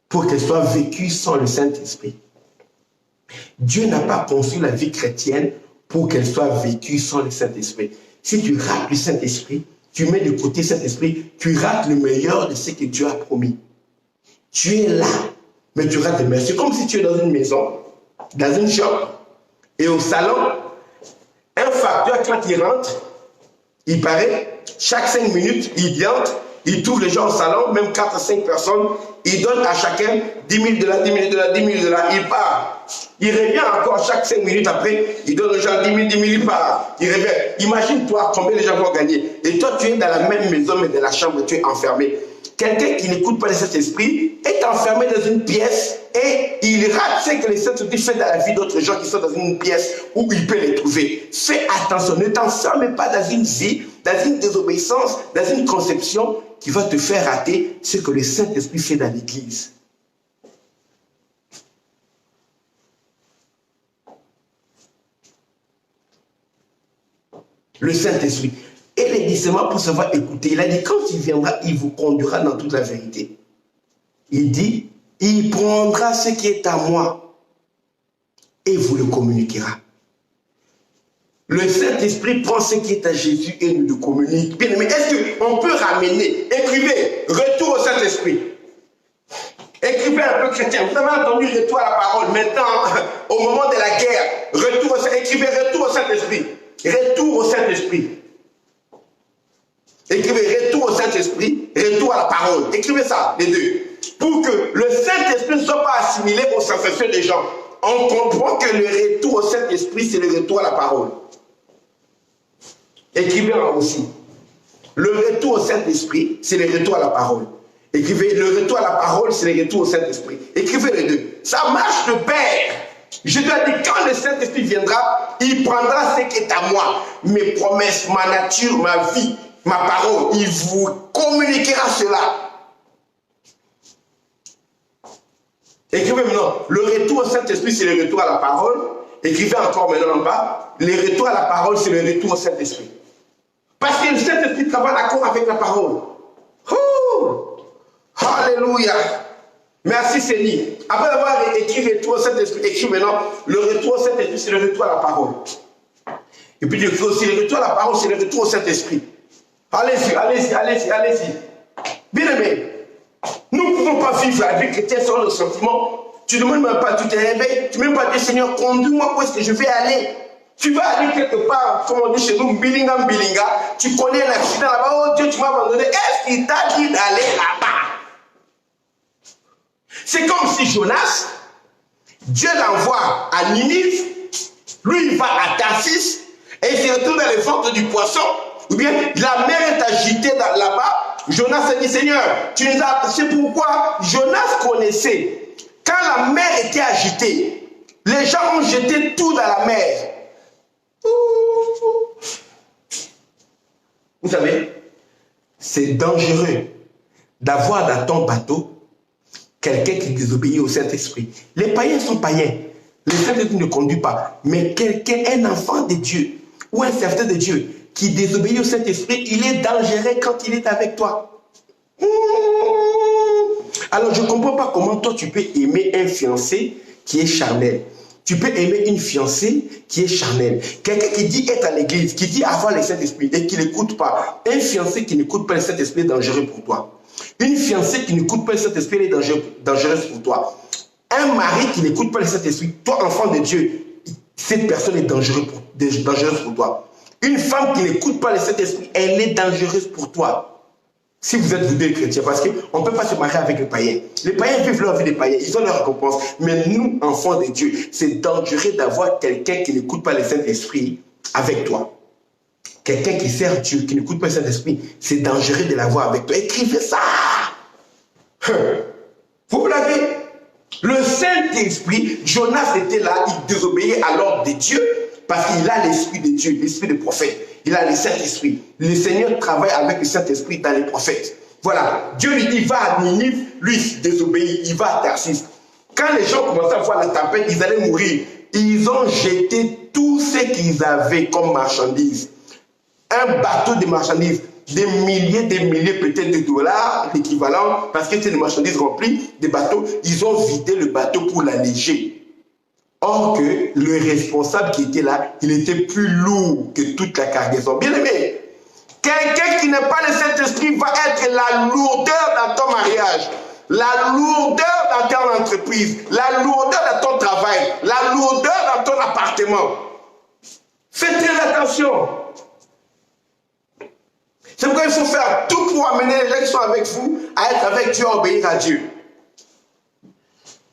pour qu'elle soit vécue sans le Saint-Esprit. Dieu n'a pas conçu la vie chrétienne pour qu'elle soit vécue sans le Saint-Esprit. Si tu rates le Saint-Esprit, tu mets de côté Saint-Esprit, tu rates le meilleur de ce que Dieu a promis. Tu es là, mais tu rates le meilleur. C'est comme si tu es dans une maison, dans une chambre, et au salon, un facteur, quand il rentre, il paraît, chaque 5 minutes, il entre, Il trouve les gens au salon, même 4 à 5 personnes. Il donne à chacun 10 000 $, 10 000 $, 10 000 $. Il part. Il revient encore chaque 5 minutes après. Il donne aux gens 10 000, 10 000, il part. Il revient. Imagine-toi combien les gens vont gagner. Et toi, tu es dans la même maison, mais dans la chambre, tu es enfermé. Quelqu'un qui n'écoute pas le Saint-Esprit est enfermé dans une pièce et il rate ce que le Saint-Esprit fait dans la vie d'autres gens qui sont dans une pièce où il peut les trouver. Fais attention, ne t'enferme pas dans une vie, dans une désobéissance, dans une conception qui va te faire rater ce que le Saint-Esprit fait dans l'Église. Le Saint-Esprit. Et les discernements pour savoir écouter. Il a dit, quand il viendra, il vous conduira dans toute la vérité. Il dit, il prendra ce qui est à moi et vous le communiquera. Le Saint-Esprit prend ce qui est à Jésus et nous le communique. Bien aimé, est-ce qu'on peut ramener, écrivez, retour au Saint-Esprit. Écrivez un peu chrétien. Vous avez entendu retour à la parole. Maintenant, au moment de la guerre, retour au Saint-Esprit. Écrivez retour au Saint-Esprit. Retour au Saint-Esprit. Écrivez retour au Saint-Esprit, retour à la parole. Écrivez ça, les deux. Pour que le Saint-Esprit ne soit pas assimilé aux sensations des gens. On comprend que le retour au Saint-Esprit, c'est le retour à la parole. Écrivez aussi. Le retour au Saint-Esprit, c'est le retour à la parole. Écrivez le retour à la parole, c'est le retour au Saint-Esprit. Écrivez les deux. Ça marche de pair. Je dois dire, quand le Saint-Esprit viendra, il prendra ce qui est à moi. Mes promesses, ma nature, ma vie, ma parole. Il vous communiquera cela. Écrivez maintenant, le retour au Saint-Esprit, c'est le retour à la parole. Écrivez encore maintenant en bas, le retour à la parole, c'est le retour au Saint-Esprit. Parce que le Saint-Esprit travaille d'accord avec la parole. Oh! Alléluia! Merci Seigneur. Après avoir écrit le retour au Saint-Esprit, écris maintenant, le retour au Saint-Esprit, c'est le retour à la parole. Et puis écris aussi, le retour à la parole, c'est le retour au Saint-Esprit. Allez-y, allez-y, allez-y, allez-y. Bien aimé, nous ne pouvons pas vivre avec chrétien sans le sentiment. Tu ne demandes même pas, tu te réveilles, tu ne demandes pas dire Seigneur, conduis-moi où est-ce que je vais aller. Tu vas aller quelque part, comme on dit chez nous, bilinga, tu connais l'accident là-bas, oh Dieu, tu m'as abandonné. Est-ce qu'il t'a dit d'aller là-bas? C'est comme si Jonas, Dieu l'envoie à Ninive, lui il va à Tarsis, et il se retrouve dans le ventre du poisson, ou bien la mer est agitée là-bas. Jonas a dit, Seigneur, tu nous as... C'est pourquoi Jonas connaissait, quand la mer était agitée, les gens ont jeté tout dans la mer. Vous savez, c'est dangereux d'avoir dans ton bateau quelqu'un qui désobéit au Saint-Esprit. Les païens sont païens. Le Saint-Esprit ne conduit pas. Mais quelqu'un, un enfant de Dieu ou un serviteur de Dieu qui désobéit au Saint-Esprit, il est dangereux quand il est avec toi. Alors, je ne comprends pas comment toi, tu peux aimer un fiancé qui est charnel. Tu peux aimer une fiancée qui est charnelle. Quelqu'un qui dit être à l'église, qui dit avoir le Saint-Esprit et qui n'écoute pas. Un fiancé qui n'écoute pas le Saint-Esprit est dangereux pour toi. Une fiancée qui n'écoute pas le Saint-Esprit est dangereuse pour toi. Un mari qui n'écoute pas le Saint-Esprit, toi, enfant de Dieu, cette personne est dangereuse pour toi. Une femme qui n'écoute pas le Saint-Esprit, elle est dangereuse pour toi. Si vous êtes vous deux chrétiens, parce qu'on ne peut pas se marier avec les païens. Les païens vivent leur vie des païens, ils ont leur récompense. Mais nous, enfants de Dieu, c'est dangereux d'avoir quelqu'un qui n'écoute pas le Saint-Esprit avec toi. Quelqu'un qui sert Dieu, qui n'écoute pas le Saint-Esprit, c'est dangereux de l'avoir avec toi. Écrivez ça. Vous l'avez. Le Saint-Esprit, Jonas était là, il désobéissait à l'ordre de Dieu parce qu'il a l'Esprit de Dieu, l'Esprit de prophète. Il a le Saint-Esprit. Le Seigneur travaille avec le Saint-Esprit dans les prophètes. Voilà. Dieu lui dit, va à Ninive, lui il désobéit, il va à Tarsis. Quand les gens commençaient à voir la tempête, ils allaient mourir. Ils ont jeté tout ce qu'ils avaient comme marchandises. Un bateau de marchandises, des milliers peut-être de dollars, l'équivalent, parce que c'est des marchandises remplies, des bateaux, ils ont vidé le bateau pour l'alléger. Or que le responsable qui était là, il était plus lourd que toute la cargaison. Bien aimé, quelqu'un qui n'a pas le Saint-Esprit va être la lourdeur dans ton mariage, la lourdeur dans ton entreprise, la lourdeur dans ton travail, la lourdeur dans ton appartement. Faites très attention. C'est pourquoi il faut faire tout pour amener les gens qui sont avec vous à être avec Dieu, à obéir à Dieu.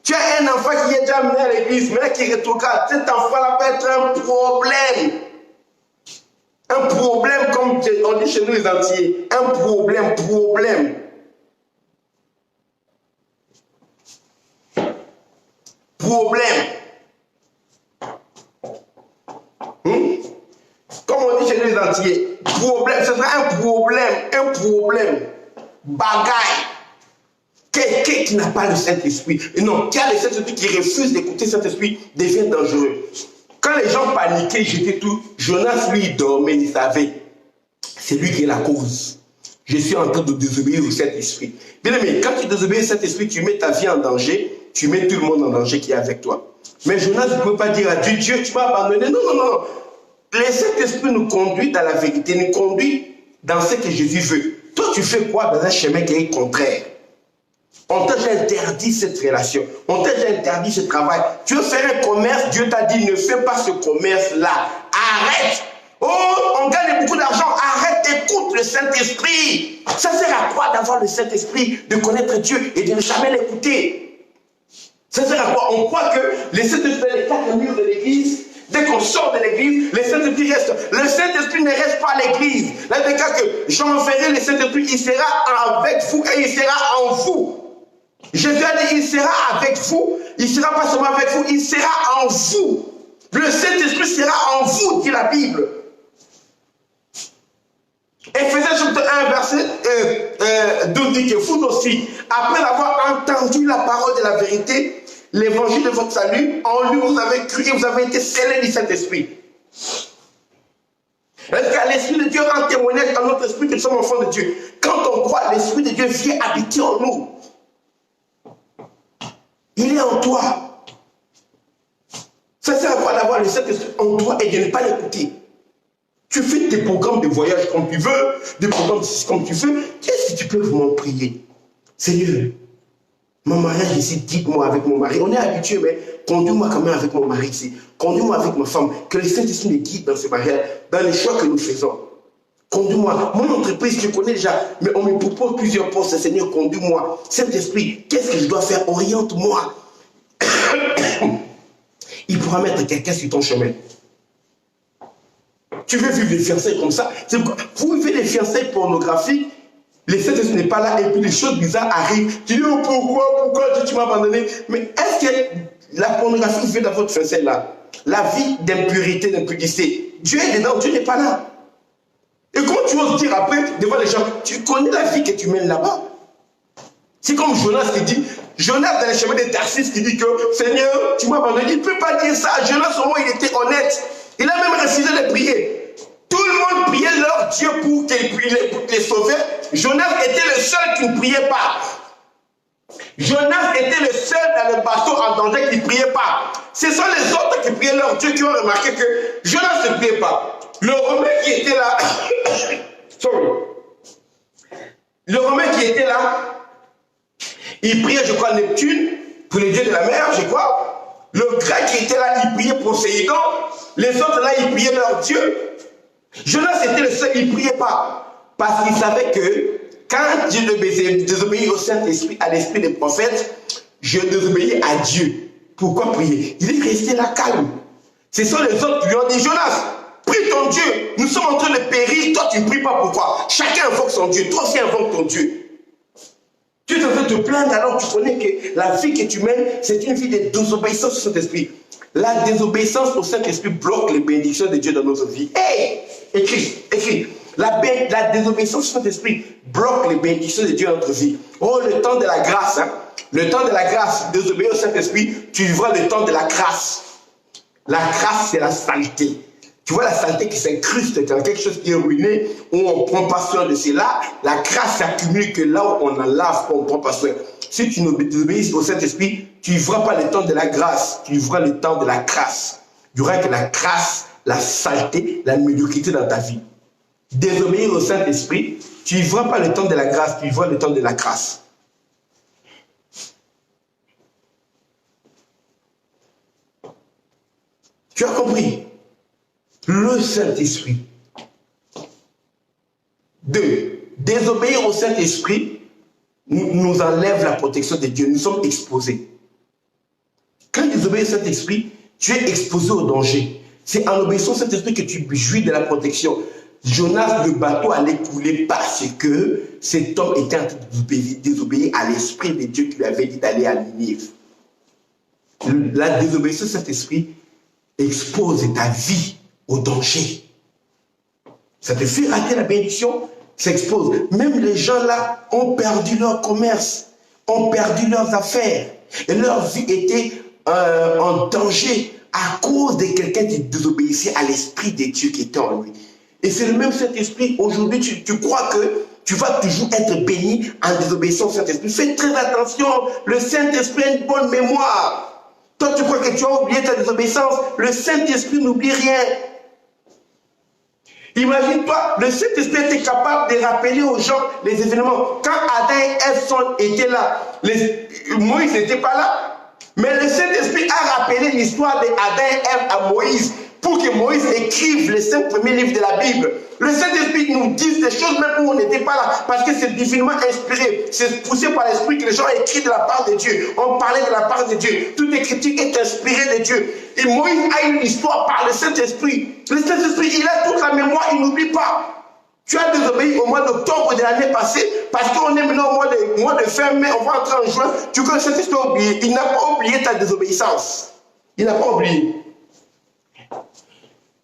Tu as un enfant qui est déjà amené à l'église, mais là qui rétrograde. Cet enfant-là peut être un problème. Un problème, comme on dit chez nous les Antillais. Un problème. Comme on dit chez nous les Antillais. Problème, ce sera un problème. Bagaille. Quelqu'un qui n'a pas le Saint-Esprit, non, qui a le Saint-Esprit, qui refuse d'écouter le Saint-Esprit, devient dangereux. Quand les gens paniquaient, jetaient tout, Jonas, lui, il dormait, il savait. C'est lui qui est la cause. Je suis en train de désobéir au Saint-Esprit. Bien aimé, quand tu désobéis au Saint-Esprit, tu mets ta vie en danger, tu mets tout le monde en danger qui est avec toi. Mais Jonas ne peut pas dire à Dieu, Dieu, tu m'as abandonné. Non. Le Saint-Esprit nous conduit dans la vérité, nous conduit dans ce que Jésus veut. Toi, tu fais quoi dans un chemin qui est contraire? On t'a déjà interdit cette relation. On t'a déjà interdit ce travail. Tu veux faire un commerce, Dieu t'a dit, ne fais pas ce commerce-là. Arrête. Oh, on gagne beaucoup d'argent. Arrête, écoute le Saint-Esprit. Ça sert à quoi d'avoir le Saint-Esprit, de connaître Dieu et de ne jamais l'écouter? Ça sert à quoi? On croit que le Saint-Esprit est les quatre murs de l'église. Dès qu'on sort de l'église, le Saint-Esprit reste. Le Saint-Esprit ne reste pas à l'église. Là, dès que j'enverrai le Saint-Esprit, il sera avec vous et il sera en vous. Jésus a dit, il sera avec vous, il ne sera pas seulement avec vous, il sera en vous. Le Saint-Esprit sera en vous, dit la Bible. Éphésiens chapitre 1, verset 12 dit que vous aussi, après avoir entendu la parole de la vérité, l'évangile de votre salut, en lui vous avez cru et vous avez été scellés du Saint-Esprit. Parce que l'Esprit de Dieu rend témoignage à notre esprit que nous sommes enfants de Dieu. Quand on croit, l'Esprit de Dieu vient habiter en nous. Il est en toi. Ça sert à quoi d'avoir le Saint-Esprit en toi et de ne pas l'écouter? Tu fais tes programmes de voyage comme tu veux, des programmes comme tu veux. Qu'est-ce que tu peux vraiment prier? Seigneur, mon mariage ici, dites-moi avec mon mari. On est habitué, mais conduis-moi quand même avec mon mari ici. Conduis-moi avec ma femme. Que le Saint-Esprit me guide dans ce mariage, dans les choix que nous faisons. Conduis-moi. Mon entreprise, je connais déjà, mais on me propose plusieurs postes. Seigneur, conduis-moi. Saint-Esprit, qu'est-ce que je dois faire? Oriente-moi. Il pourra mettre quelqu'un sur ton chemin. Tu veux vivre des fiançailles comme ça? Vous vivez des fiançailles pornographiques, le Saint-Esprit n'est pas là et puis les choses bizarres arrivent. Tu dis, oh, pourquoi tu m'as abandonné? Mais est-ce que la pornographie fait dans votre fiançailles là? La vie d'impurité, d'impudicité, Dieu est dedans, Dieu n'est pas là. Et comment tu oses dire après, devant les gens, tu connais la vie que tu mènes là-bas? C'est comme Jonas qui dit, Jonas dans les chemins des Tarsis qui dit que, Seigneur, tu m'as abandonné. Il ne peut pas dire ça. Jonas, au moins, il était honnête. Il a même refusé de prier. Tout le monde priait leur Dieu pour qu'il les sauvait. Jonas était le seul qui ne priait pas. Jonas était le seul dans le bateau en danger qui ne priait pas. Ce sont les autres qui priaient leur Dieu qui ont remarqué que Jonas ne priait pas. Le Romain qui était là, le Romain qui était là, il priait, je crois, Neptune, pour les dieux de la mer, je crois. Le grec qui était là, il priait Poséidon. Les autres là, ils priaient leur Dieu. Jonas était le seul, il ne priait pas. Parce qu'il savait que quand Dieu désobéit au Saint-Esprit, à l'esprit des prophètes, je désobéis à Dieu. Pourquoi prier? Il est resté là calme. Ce sont les autres qui lui ont dit, Jonas, prie ton Dieu. Nous sommes en train de périr, toi tu ne pries pas. Pourquoi? Chacun invoque son Dieu, toi aussi invoque ton Dieu. Tu es en train de te plaindre alors que tu connais que la vie que tu mènes, c'est une vie de désobéissance au Saint-Esprit. La désobéissance au Saint-Esprit bloque les bénédictions de Dieu dans notre vie. Hey! Écris. La désobéissance au Saint-Esprit bloque les bénédictions de Dieu dans notre vie. Oh, le temps de la grâce. Hein? Le temps de la grâce, désobéir au Saint-Esprit, tu vivras le temps de la grâce. La grâce, c'est la saleté. Tu vois la saleté qui s'incruste dans quelque chose qui est ruiné, où on ne prend pas soin de cela. La grâce s'accumule que là où on en lave, on ne prend pas soin. Si tu n'obéis au Saint-Esprit, tu ne vivras pas le temps de la grâce, tu vivras le temps de la crasse. Il y aura que la crasse, la saleté, la médiocrité dans ta vie. Désobéir au Saint-Esprit, tu ne vivras pas le temps de la grâce, tu vivras le temps de la crasse. Tu as compris? Le Saint-Esprit. 2. Désobéir au Saint-Esprit nous enlève la protection de Dieu. Nous sommes exposés. Quand tu désobéis au Saint-Esprit, tu es exposé au danger. C'est en obéissant au Saint-Esprit que tu jouis de la protection. Jonas, le bateau allait couler parce que cet homme était en train de désobéir à l'Esprit de Dieu qui lui avait dit d'aller à Ninive. La désobéissance au Saint-Esprit expose ta vie au danger. Ça te fait rater la bénédiction, ça expose. Même les gens là ont perdu leur commerce, ont perdu leurs affaires. Et leur vie était en danger à cause de quelqu'un qui désobéissait à l'Esprit de Dieu qui était en lui. Et c'est le même Saint-Esprit. Aujourd'hui, tu crois que tu vas toujours être béni en désobéissant au Saint-Esprit. Fais très attention. Le Saint-Esprit a une bonne mémoire. Toi, tu crois que tu as oublié ta désobéissance. Le Saint-Esprit n'oublie rien. Imagine-toi, le Saint-Esprit était capable de rappeler aux gens les événements. Quand Adam et Ève étaient là, Moïse n'était pas là. Mais le Saint-Esprit a rappelé l'histoire d'Adam et Ève à Moïse pour que Moïse écrive les 5 premiers livres de la Bible. Le Saint-Esprit nous dit des choses même où on n'était pas là, parce que c'est divinement inspiré. C'est poussé par l'Esprit que les gens ont écrit de la part de Dieu. On parlait de la part de Dieu. Toute écriture est inspirée de Dieu. Et Moïse a une histoire par le Saint-Esprit. Le Saint-Esprit, il a toute la mémoire, il n'oublie pas. Tu as désobéi au mois d'octobre de l'année passée, parce qu'on est maintenant au mois de fin mai, on va entrer en juin. Tu connais le Saint-Esprit a oublié. Il n'a pas oublié ta désobéissance. Il n'a pas oublié.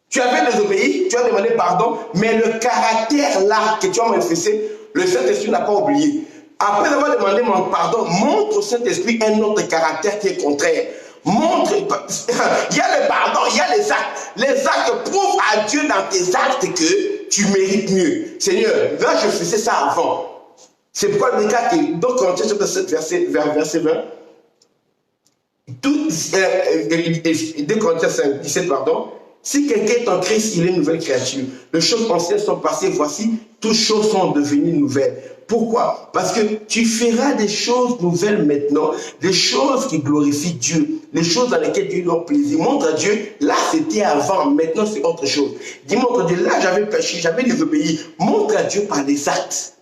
Tu avais désobéi, tu as demandé pardon, mais le caractère là que tu as manifesté, le Saint-Esprit n'a pas oublié. Après avoir demandé mon pardon, montre au Saint-Esprit un autre caractère qui est contraire. Montre, il y a le pardon, il y a les actes. Les actes prouvent à Dieu dans tes actes que tu mérites mieux. Seigneur, là je faisais ça avant. C'est pourquoi le gars qui, donc Corinthiens chapitre 7, verset 20, 2 Corinthiens 5, 17, pardon. Si quelqu'un est en Christ, il est une nouvelle créature. Les choses anciennes sont passées, voici, toutes choses sont devenues nouvelles. Pourquoi? Parce que tu feras des choses nouvelles maintenant, des choses qui glorifient Dieu, les choses dans lesquelles Dieu a plaisir. Montre à Dieu, là c'était avant, maintenant c'est autre chose. Dis-moi, Dieu, là j'avais péché, j'avais désobéi. Montre à Dieu par les actes.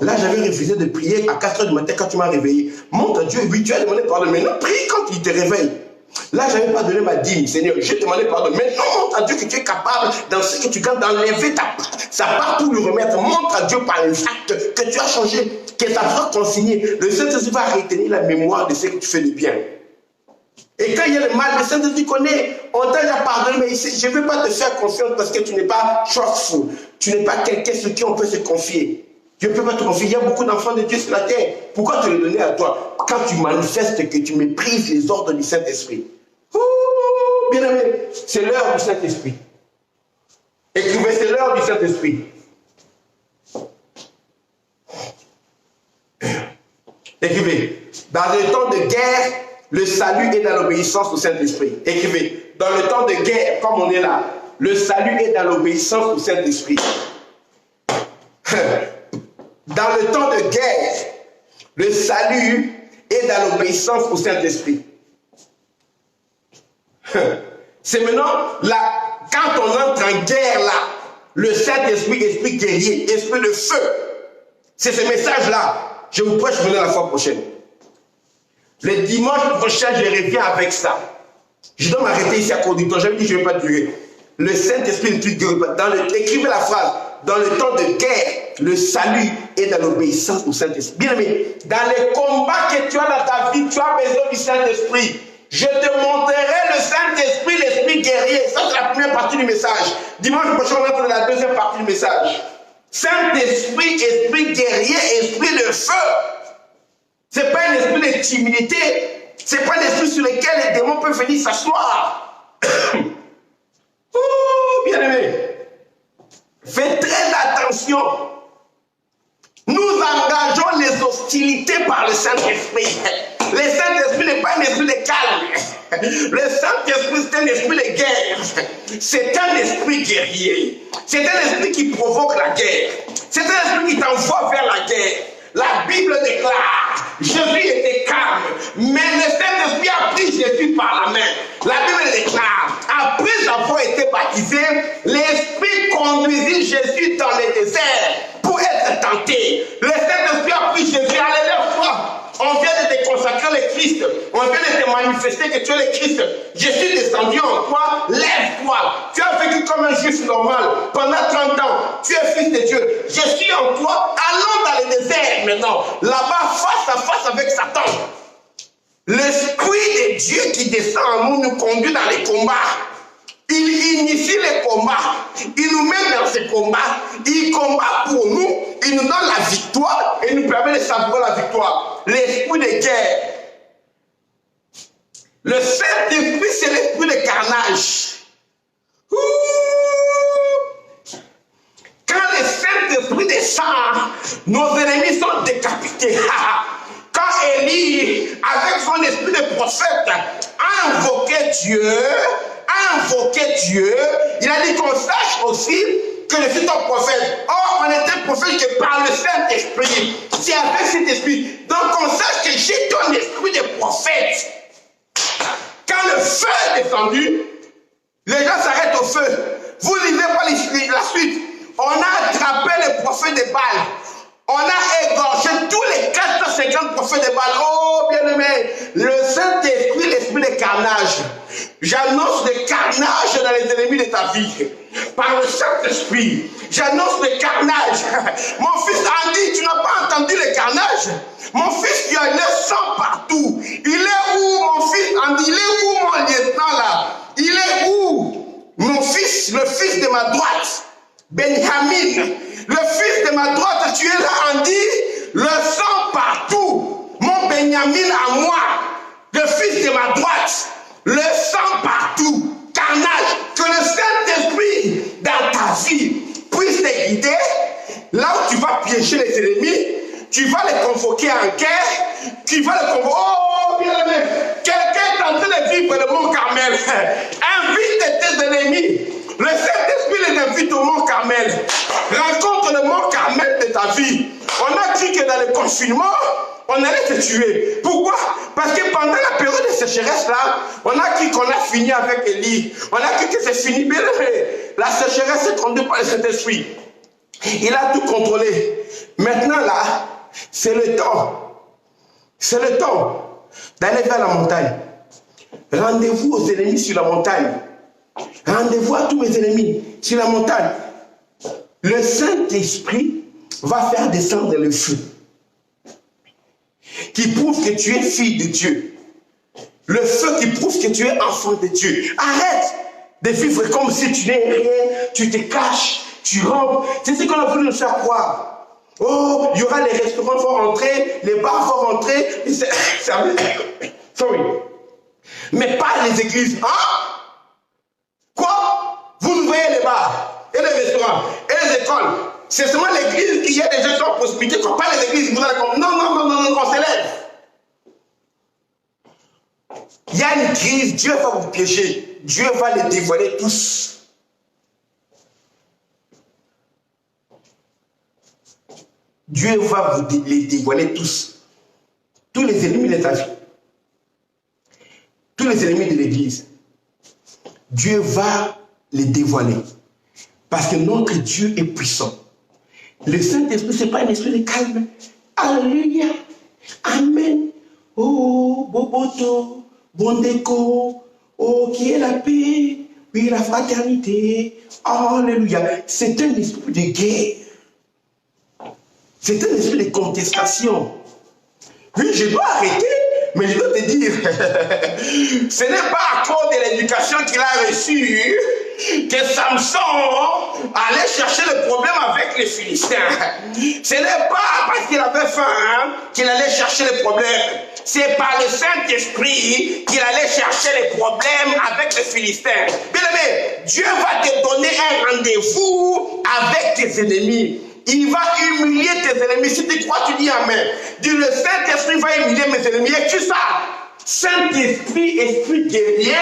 Là j'avais refusé de prier à 4 h du matin quand tu m'as réveillé. Montre à Dieu, oui, tu as demandé pardon, maintenant prie quand il te réveille. Là, je n'avais pas donné ma dîme, Seigneur. J'ai demandé pardon. Maintenant, montre à Dieu que tu es capable, dans ce que tu gagnes, d'enlever sa part pour lui remettre. Montre à Dieu par les actes que tu as changé, que ça sera consigné. Le Saint-Esprit va retenir la mémoire de ce que tu fais de bien. Et quand il y a le mal, le Saint-Esprit connaît. On t'a déjà pardonné, mais je ne veux pas te faire confiance parce que tu n'es pas trustful. Tu n'es pas quelqu'un sur qui on peut se confier. Je ne peux pas te confier. Il y a beaucoup d'enfants de Dieu sur la terre. Pourquoi te le donner à toi? Quand tu manifestes que tu méprises les ordres du Saint-Esprit. Bien aimé, c'est l'heure du Saint-Esprit. Écrivez, c'est l'heure du Saint-Esprit. Écrivez, dans le temps de guerre, le salut est dans l'obéissance au Saint-Esprit. Écrivez, dans le temps de guerre, comme on est là, le salut est dans l'obéissance au Saint-Esprit. Dans le temps de guerre, le salut est dans l'obéissance au Saint-Esprit. C'est maintenant, là, quand on entre en guerre, là, le Saint-Esprit, esprit guerrier, esprit de feu, c'est ce message-là. Je vous prêche venir la fois prochaine. Le dimanche prochain, je reviens avec ça. Je dois m'arrêter ici à conducteur. J'avais dit, je ne vais pas durer. Le Saint-Esprit, écrivez la phrase. Dans le temps de guerre, le salut est dans l'obéissance au Saint-Esprit. Bien aimé, dans les combats que tu as dans ta vie, tu as besoin du Saint-Esprit. Je te montrerai le Saint-Esprit, l'esprit guerrier. Ça, c'est la première partie du message. Dimanche prochain, on entre dans la deuxième partie du message. Saint-Esprit, esprit guerrier, esprit de feu. Ce n'est pas un esprit de timidité. Ce n'est pas un esprit sur lequel les démons peuvent venir s'asseoir. Bien aimé. Faites très attention. Nous engageons les hostilités par le Saint-Esprit. Le Saint-Esprit n'est pas un esprit de calme. Le Saint-Esprit, c'est un esprit de guerre. C'est un esprit guerrier. C'est un esprit qui provoque la guerre. C'est un esprit qui t'envoie vers la guerre. La Bible déclare, Jésus était calme, mais le Saint-Esprit a pris Jésus par la main. La Bible déclare, après avoir été baptisé, l'Esprit conduisit Jésus dans le désert pour être tenté. Le Saint-Esprit a pris Jésus, alléluia. On vient de te consacrer le Christ. On vient de te manifester que tu es le Christ. Je suis descendu en toi. Lève-toi. Tu as vécu comme un juif normal pendant 30 ans. Tu es fils de Dieu. Je suis en toi. Allons dans le désert maintenant. Là-bas, face à face avec Satan. L'Esprit de Dieu qui descend en nous nous conduit dans les combats. Il initie les combats. Il nous met dans ces combats. Il combat pour nous. Il nous donne la victoire et nous permet de savourer la victoire. L'esprit de guerre. Le Saint-Esprit, c'est l'esprit de carnage. Quand le Saint-Esprit descend, nos ennemis sont décapités. Quand Élie, avec son esprit de prophète, a invoqué Dieu, il a dit qu'on sache aussi que je suis ton prophète. Or, on était prophète que par le Saint-Esprit. C'est avec cet esprit. Donc, on sache que j'ai ton esprit de prophète. Quand le feu est descendu, les gens s'arrêtent au feu. Vous lisez pas la suite. On a attrapé les prophètes de Baal. On a égorgé tous les 450 prophètes de Baal. Oh, bien-aimé, le Saint-Esprit, l'esprit de carnage. J'annonce le carnage dans les ennemis de ta vie. Par le Saint-Esprit, j'annonce le carnage. Mon fils Andy, tu n'as pas entendu le carnage? Mon fils, il a le sang partout. Il est où, mon fils Andy? Il est où, mon lieutenant là? Il est où? Mon fils, le fils de ma droite, Benjamin. Le fils de ma droite, tu es là, Andy? Le sang partout. Mon Benjamin à moi, le fils de ma droite. Le sang partout, carnage, que le Saint-Esprit dans ta vie puisse te guider, là où tu vas piéger les ennemis, tu vas les convoquer en guerre, tu vas les convoquer. Oh, bien aimé, quelqu'un est en train de vivre le mont Carmel. Invite tes ennemis. Le Saint-Esprit les invite au mont Carmel. Rencontre le mont Carmel de ta vie. On a dit que dans le confinement, on allait te tuer. Pourquoi? Parce que pendant la période de sécheresse là, on a cru qu'on a fini avec Élie. On a cru que c'est fini. Bien, la sécheresse est conduite par le Saint-Esprit. Il a tout contrôlé. Maintenant là, c'est le temps. C'est le temps d'aller vers la montagne. Rendez-vous aux ennemis sur la montagne. Rendez-vous à tous mes ennemis sur la montagne. Le Saint-Esprit va faire descendre le feu qui prouve que tu es fille de Dieu. Le feu qui prouve que tu es enfant de Dieu. Arrête de vivre comme si tu n'es rien, tu te caches, tu rampes. C'est ce qu'on a voulu nous faire croire. Oh, il y aura les restaurants vont rentrer, les bars vont rentrer. Sorry. Mais pas les églises. Hein? Quoi? Vous nous voyez les bars, et les restaurants, et les écoles. C'est seulement l'église qui a des gens qui sont en prospérité, qu'on parle des églises. Vous allez comme non, on s'élève. Il y a une crise, Dieu va vous piéger. Dieu va les dévoiler tous. Dieu va vous les dévoiler tous. Tous les ennemis de ta vie. Tous les ennemis de l'église. Dieu va les dévoiler. Parce que notre Dieu est puissant. Le Saint-Esprit, ce n'est pas un esprit de calme. Alléluia. Amen. Oh, Boboto, Bondeko. Oh, qui est la paix. Oui, la fraternité. Alléluia. C'est un esprit de guerre. C'est un esprit de contestation. Oui, je dois arrêter, mais je dois te dire, ce n'est pas à cause de l'éducation qu'il a reçue que Samson allait chercher le problème avec les Philistins. Ce n'est pas parce qu'il avait faim qu'il allait chercher le problème. C'est par le Saint-Esprit qu'il allait chercher les problèmes avec les Philistins. Bien aimé, Dieu va te donner un rendez-vous avec tes ennemis. Il va humilier tes ennemis. Si tu crois, tu dis Amen. Dis, le Saint-Esprit va humilier mes ennemis. Et tu sais, Saint-Esprit, esprit guerrier,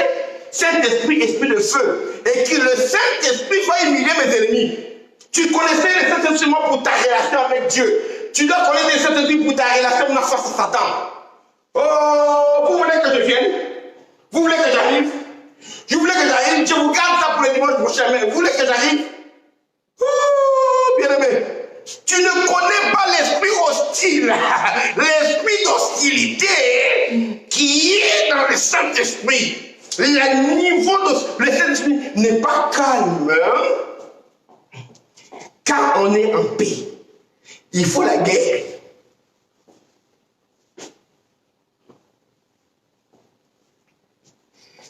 Saint-Esprit, esprit de feu. Et que le Saint-Esprit va humilier mes ennemis. Tu connaissais le Saint-Esprit seulement pour ta relation avec Dieu. Tu dois connaître le Saint-Esprit pour ta relation face à Satan. Oh, vous voulez que je vienne? Vous voulez que j'arrive? Je voulais que j'arrive. Je vous garde ça pour le dimanche prochain. Mais vous voulez que j'arrive? Oh, bien aimé. Tu ne connais hostile, l'esprit d'hostilité qui est dans le Saint-Esprit. Le niveau de le Saint-Esprit n'est pas calme. Quand on est en paix, il faut la guerre.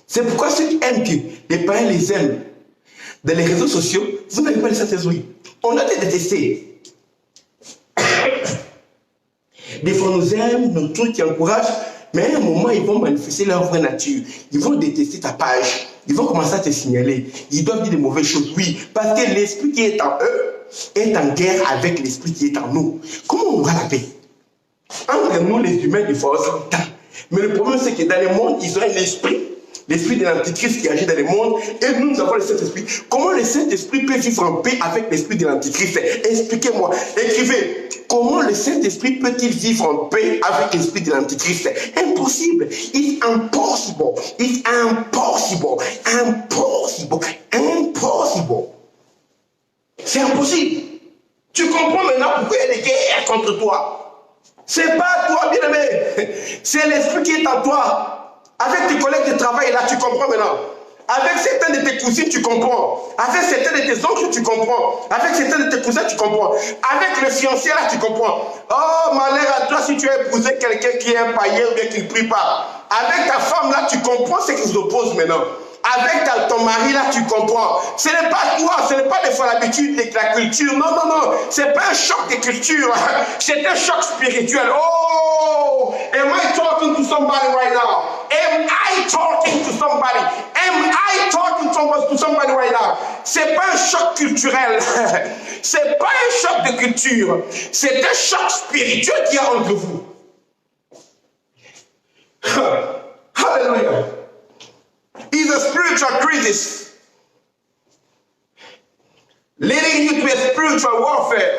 C'est pourquoi ceux qui aiment que les parents les aiment dans les réseaux sociaux, vous n'avez pas le Saint-Esprit. On a été détestés. Des fois, on nous aime, nos trucs qui encouragent, mais à un moment, ils vont manifester leur vraie nature. Ils vont détester ta page. Ils vont commencer à te signaler. Ils doivent dire des mauvaises choses. Oui, parce que l'esprit qui est en eux est en guerre avec l'esprit qui est en nous. Comment on aura la paix? Entre nous, les humains, des fois, on s'entend. Mais le problème, c'est que dans le monde, ils ont un esprit. L'esprit de l'Antichrist qui agit dans le monde, et nous avons le Saint-Esprit. Comment le Saint-Esprit peut vivre en paix avec l'esprit de l'Antichrist? Expliquez-moi, écrivez. Comment le Saint-Esprit peut-il vivre en paix avec l'esprit de l'Antichrist? Impossible. It's impossible. It's impossible. Impossible. Impossible. C'est impossible. Tu comprends maintenant pourquoi il y a des guerres contre toi. C'est pas toi, bien-aimé. C'est l'esprit qui est en toi. Avec tes collègues de travail, là, tu comprends maintenant. Avec certains de tes cousines, tu comprends. Avec certains de tes oncles, tu comprends. Avec certains de tes cousins, tu comprends. Avec le fiancé, là, tu comprends. Oh, malheur à toi si tu as épousé quelqu'un qui est un païen ou bien qui ne prie pas. Avec ta femme, là, tu comprends ce qui vous oppose maintenant. Avec ton mari, là, tu comprends. Ce n'est pas toi, ce n'est pas des fois l'habitude de la culture. Non, non, non. Ce n'est pas un choc de culture. C'est un choc spirituel. Oh, am I talking to somebody right now? Am I talking to somebody? Am I talking to somebody right now? C'est pas un choc culturel. C'est pas un choc de culture. C'est un choc spirituel qu'il y a entre vous. Hallelujah. It's a spiritual crisis leading you to a spiritual warfare.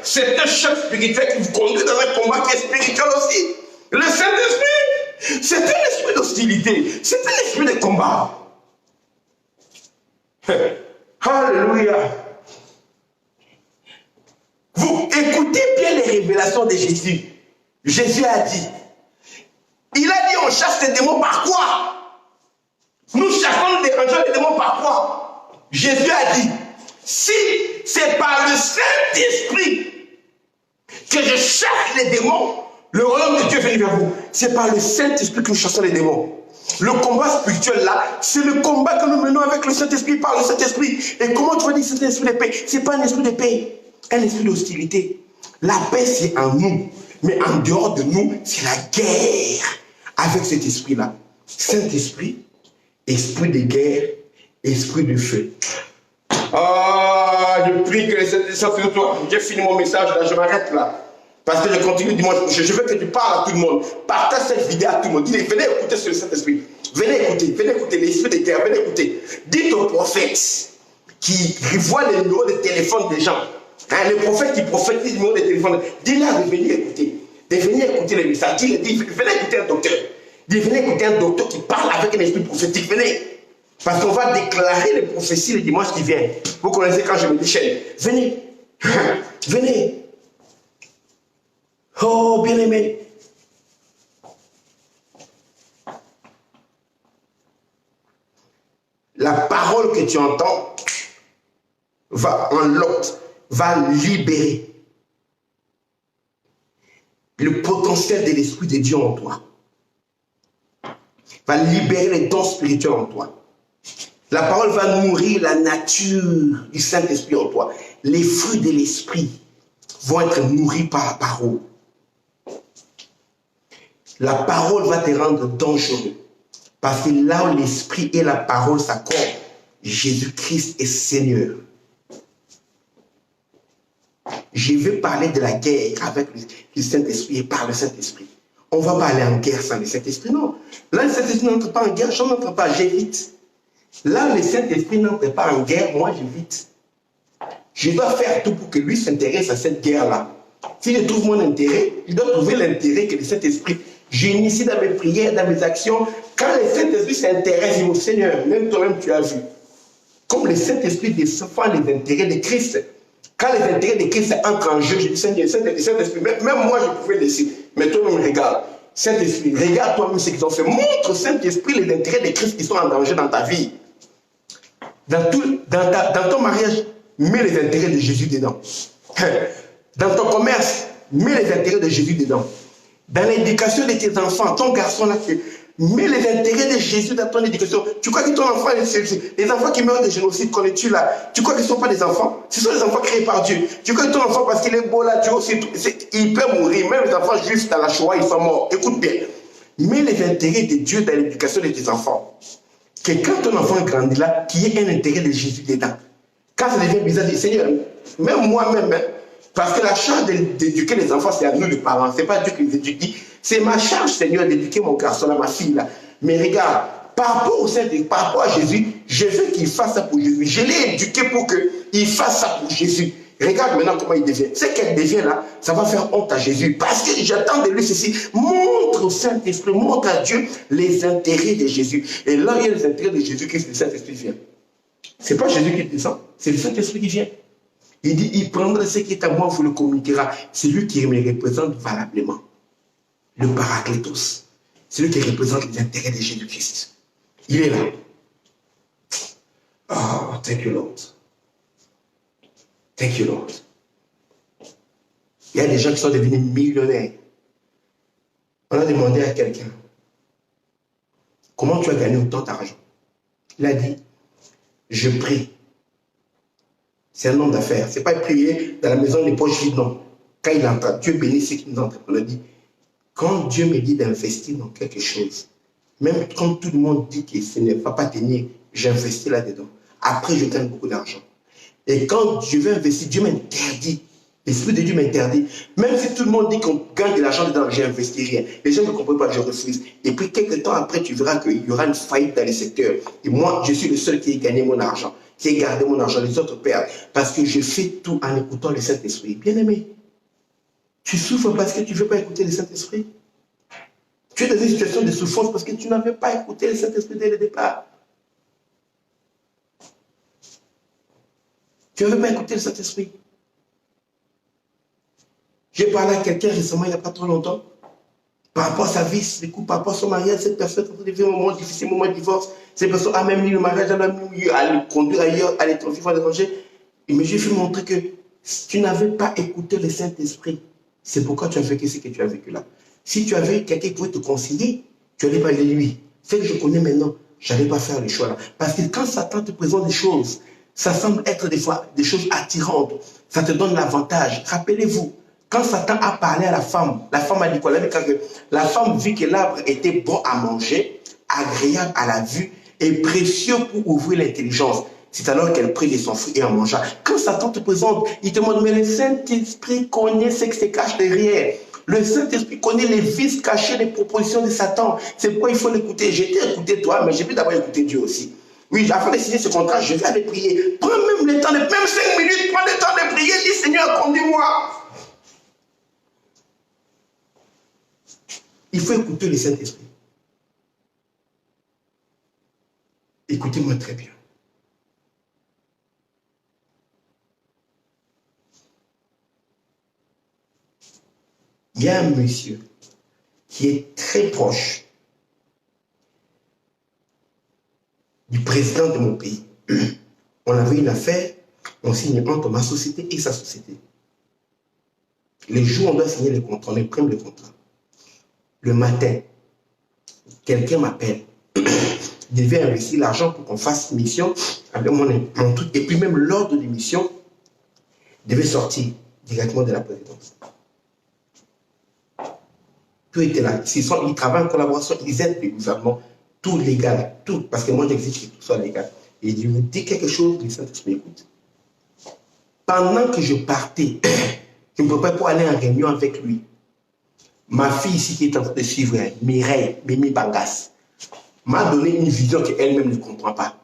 C'est un choc spirituel qui vous conduit dans un combat qui est spirituel aussi. Le Saint-Esprit, c'est un esprit d'hostilité, c'est un esprit de combat. Alléluia. Vous écoutez bien les révélations de Jésus. Jésus a dit, il a dit on chasse les démons par quoi? Nous chassons les démons par quoi? Jésus a dit, si c'est par le Saint-Esprit que je chasse les démons, le royaume de Dieu vient vers vous. C'est par le Saint-Esprit que nous chassons les démons. Le combat spirituel là, c'est le combat que nous menons avec le Saint-Esprit, par le Saint-Esprit. Et comment tu vas dire que c'est un esprit de paix? Ce n'est pas un esprit de paix, un esprit d'hostilité. La paix c'est en nous, mais en dehors de nous, c'est la guerre avec cet esprit-là. Saint-Esprit, esprit de guerre, esprit de feu. Ah, je prie que les Saint-Esprit sur toi. J'ai fini mon message là, je m'arrête là. Parce que je continue dimanche. Je veux que tu parles à tout le monde. Partage cette vidéo à tout le monde. Dis, venez écouter sur le Saint-Esprit. Venez écouter l'esprit de guerre. Venez écouter. Dites aux prophètes qui voient les numéros de téléphone des gens. Hein, les prophètes qui prophétisent les numéros de téléphone. Dis-leur de venir écouter. De venir écouter les messages. Dis, venez écouter un docteur. Dis, venez écouter un docteur qui parle avec un esprit prophétique. Venez. Parce qu'on va déclarer les prophéties le dimanche qui vient. Vous connaissez quand je me déchaîne. Venez. Venez. Oh, bien-aimé. La parole que tu entends va libérer le potentiel de l'Esprit de Dieu en toi. Va libérer les dons spirituels en toi. La parole va nourrir la nature du Saint-Esprit en toi. Les fruits de l'Esprit vont être nourris par la parole. La parole va te rendre dangereux. Parce que là où l'esprit et la parole s'accordent, Jésus-Christ est Seigneur. Je vais parler de la guerre avec le Saint-Esprit et par le Saint-Esprit. On ne va pas aller en guerre sans le Saint-Esprit, non. Là, le Saint-Esprit n'entre pas en guerre, je n'entre pas, j'évite. Là, le Saint-Esprit n'entre pas en guerre, moi j'évite. Je dois faire tout pour que lui s'intéresse à cette guerre-là. Si je trouve mon intérêt, je dois trouver l'intérêt que le Saint-Esprit. J'initie dans mes prières, dans mes actions. Quand le Saint-Esprit s'intéresse, il dit, Seigneur, même toi-même tu as vu. Comme le Saint-Esprit défend les intérêts de Christ. Quand les intérêts de Christ entrent en jeu, je dis Saint-Esprit, même moi je pouvais laisser. Mais toi-même, regarde. Saint-Esprit, regarde toi-même ce qu'ils ont fait. Montre, Saint-Esprit, les intérêts de Christ qui sont en danger dans ta vie. Dans ton mariage, mets les intérêts de Jésus dedans. Dans ton commerce, mets les intérêts de Jésus dedans. Dans l'éducation de tes enfants, ton garçon là, mets les intérêts de Jésus dans ton éducation. Tu crois que ton enfant, les enfants qui meurent de génocide, connais-tu là, tu crois qu'ils ne sont pas des enfants? Ce sont des enfants créés par Dieu. Tu crois que ton enfant, parce qu'il est beau là, tu aussi, il peut mourir. Même les enfants juifs dans la Shoah, ils sont morts. Écoute bien. Mets les intérêts de Dieu dans l'éducation de tes enfants. Que quand ton enfant grandit là, qu'il y ait un intérêt de Jésus dedans. Quand ça devient bizarre, dis Seigneur, même moi-même, hein, parce que la charge d'éduquer les enfants, c'est à nous les parents. Ce n'est pas Dieu qui les éduque. C'est ma charge, Seigneur, d'éduquer mon garçon là, ma fille là. Mais regarde, par rapport au Saint-Esprit, par rapport à Jésus, je veux qu'il fasse ça pour Jésus. Je l'ai éduqué pour qu'il fasse ça pour Jésus. Regarde maintenant comment il devient. Ce qu'elle devient là, ça va faire honte à Jésus. Parce que j'attends de lui ceci. Montre au Saint-Esprit, montre à Dieu les intérêts de Jésus. Et là, il y a les intérêts de Jésus, qu'est-ce que le Saint-Esprit vient. Ce n'est pas Jésus qui descend, c'est le Saint-Esprit qui vient. Il dit, il prendra ce qui est à moi, vous le communiquera. C'est lui qui me représente valablement. Le Paraclétos. C'est lui qui représente les intérêts de Jésus-Christ. Il est là. Oh, thank you, Lord. Thank you, Lord. Il y a des gens qui sont devenus millionnaires. On a demandé à quelqu'un, comment tu as gagné autant d'argent? Il a dit, je prie. C'est un homme d'affaires. Ce n'est pas prier dans la maison des poches vides, non. Quand il entend, Dieu bénit ceux qui nous entreprennent. Il dit, quand Dieu me dit d'investir dans quelque chose, même quand tout le monde dit que ce ne va pas tenir, j'investis là-dedans. Après, je gagne beaucoup d'argent. Et quand je veux investir, Dieu m'interdit. L'Esprit de Dieu m'interdit. Même si tout le monde dit qu'on gagne de l'argent dedans, je n'investis rien. Les gens ne comprennent pas, je refuse. Et puis, quelques temps après, tu verras qu'il y aura une faillite dans les secteurs. Et moi, je suis le seul qui ait gagné mon argent, qui ait gardé mon argent. Les autres perdent. Parce que je fais tout en écoutant le Saint-Esprit. Bien-aimé, tu souffres parce que tu ne veux pas écouter le Saint-Esprit. Tu es dans une situation de souffrance parce que tu n'avais pas écouté le Saint-Esprit dès le départ. Tu n'avais pas écouté le Saint-Esprit. J'ai parlé à quelqu'un récemment, il n'y a pas trop longtemps, par rapport à sa vie, par rapport à son mariage, cette personne qui a fait un moment difficile, un moment de divorce, cette personne a même mis le mariage, elle a mis à le conduire ailleurs, à l'étranger, à l'étranger. Mais j'ai fait montrer que tu n'avais pas écouté le Saint-Esprit. C'est pourquoi tu as vécu ce que tu as vécu là. Si tu avais quelqu'un qui pouvait te conseiller, tu n'allais pas aller lui. Ce que je connais maintenant, je n'allais pas faire le choix là. Parce que quand Satan te présente des choses, ça semble être des fois des choses attirantes. Ça te donne l'avantage. Rappelez-vous, quand Satan a parlé à la femme a dit quoi? La femme vit que l'arbre était bon à manger, agréable à la vue et précieux pour ouvrir l'intelligence. C'est alors qu'elle prit de son fruit et en mangea. Quand Satan te présente, il te montre, mais le Saint-Esprit connaît ce qui se cache derrière. Le Saint-Esprit connaît les vices cachés des propositions de Satan. C'est pourquoi il faut l'écouter. J'ai été écouté toi, mais j'ai pu d'abord écouter Dieu aussi. Oui, afin de signer ce contrat, je vais aller prier. Prends même le temps, même 5 minutes, prends le temps de prier. Dis Seigneur, conduis-moi. Il faut écouter le Saint-Esprit. Écoutez-moi très bien. Il y a un monsieur qui est très proche du président de mon pays. On avait une affaire, on signe entre ma société et sa société. Les jours où on doit signer les contrats, on imprime les contrats. Le matin, quelqu'un m'appelle. Il devait investir l'argent pour qu'on fasse mission avec mon truc. Et puis même l'ordre de mission devait sortir directement de la présidence. Tout était là. Ils travaillent en collaboration, ils aident le gouvernement, tout légal, tout. Parce que moi j'exige que tout soit légal. Et il me dit quelque chose, le Saint-Esprit m'écoute. Pendant que je partais, je me préparais pour aller en réunion avec lui. Ma fille ici qui est en train de suivre, Mireille, Mimi Bangas, m'a donné une vision qu'elle-même ne comprend pas.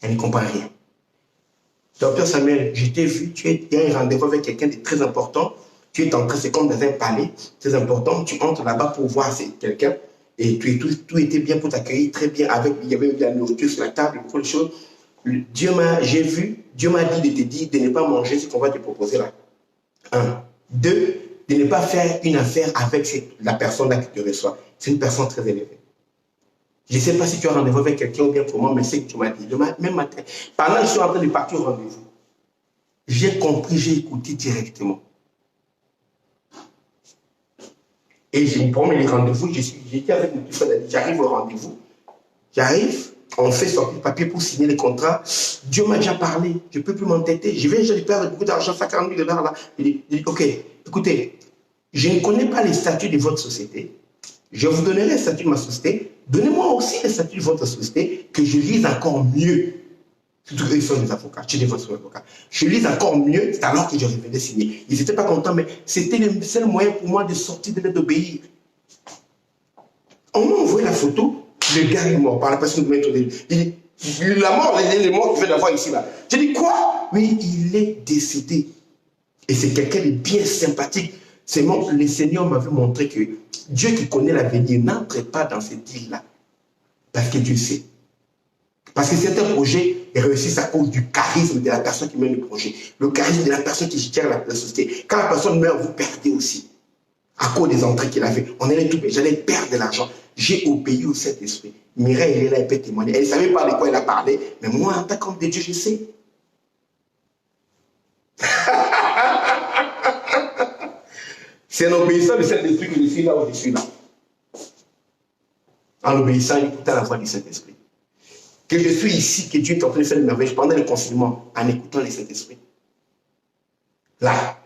Elle ne comprend rien. Docteur Samuel, je t'ai vu, tu es un rendez-vous avec quelqu'un de très important. Tu es entré, c'est comme dans un palais, très important. Tu entres là-bas pour voir quelqu'un. Et tout était bien pour t'accueillir, très bien. Il y avait de la nourriture sur la table, beaucoup de choses. Dieu m'a dit de te dire de ne pas manger ce qu'on va te proposer là. 1. 2, de ne pas faire une affaire avec la personne là qui te reçoit. C'est une personne très élevée. Je ne sais pas si tu as rendez-vous avec quelqu'un ou bien comment, mais c'est que tu m'as dit. Même matin, pendant que je suis en train de partir au rendez-vous, j'ai compris, j'ai écouté directement. Et j'ai promis les rendez-vous, j'étais avec mon petit frère, j'arrive au rendez-vous, on fait sortir le papier pour signer les contrats. Dieu m'a déjà parlé, je ne peux plus m'entêter. Je viens, j'ai perdre beaucoup d'argent, 50 000 $ là. Il dit, ok, écoutez, je ne connais pas les statuts de votre société. Je vous donnerai les statuts de ma société. Donnez-moi aussi les statuts de votre société, que je lise encore mieux. Surtout qu'ils sont des avocats, je suis des avocats. Je lise encore mieux, c'est alors que je revenais signer. Ils n'étaient pas contents, mais c'était le seul moyen pour moi de sortir de d'obéir. On m'a envoyé la photo, le gars est mort par la personne qui m'a introduit. Il dit, la mort, il est mort, tu fais d'avoir ici, là. Je dis, quoi? Oui, il est décédé. Et c'est quelqu'un de bien sympathique. Le Seigneur m'avait montré que Dieu qui connaît l'avenir n'entre pas dans cette île-là. Parce que Dieu sait. Parce que certains projets réussissent à cause du charisme de la personne qui mène le projet. Le charisme de la personne qui gère la société. Quand la personne meurt, vous perdez aussi. À cause des entrées qu'il avait. On allait tout payer. J'allais perdre de l'argent. J'ai obéi au Saint-Esprit. Mireille, elle est là, elle peut témoigner. Elle ne savait pas de quoi elle a parlé. Mais moi, en tant qu'homme de Dieu, je sais. C'est en obéissant au Saint-Esprit que je suis là où je suis là. En obéissant, écoutant la voix du Saint-Esprit. Que je suis ici, que Dieu est en train de faire une merveille pendant le confinement, en écoutant le Saint-Esprit. Là.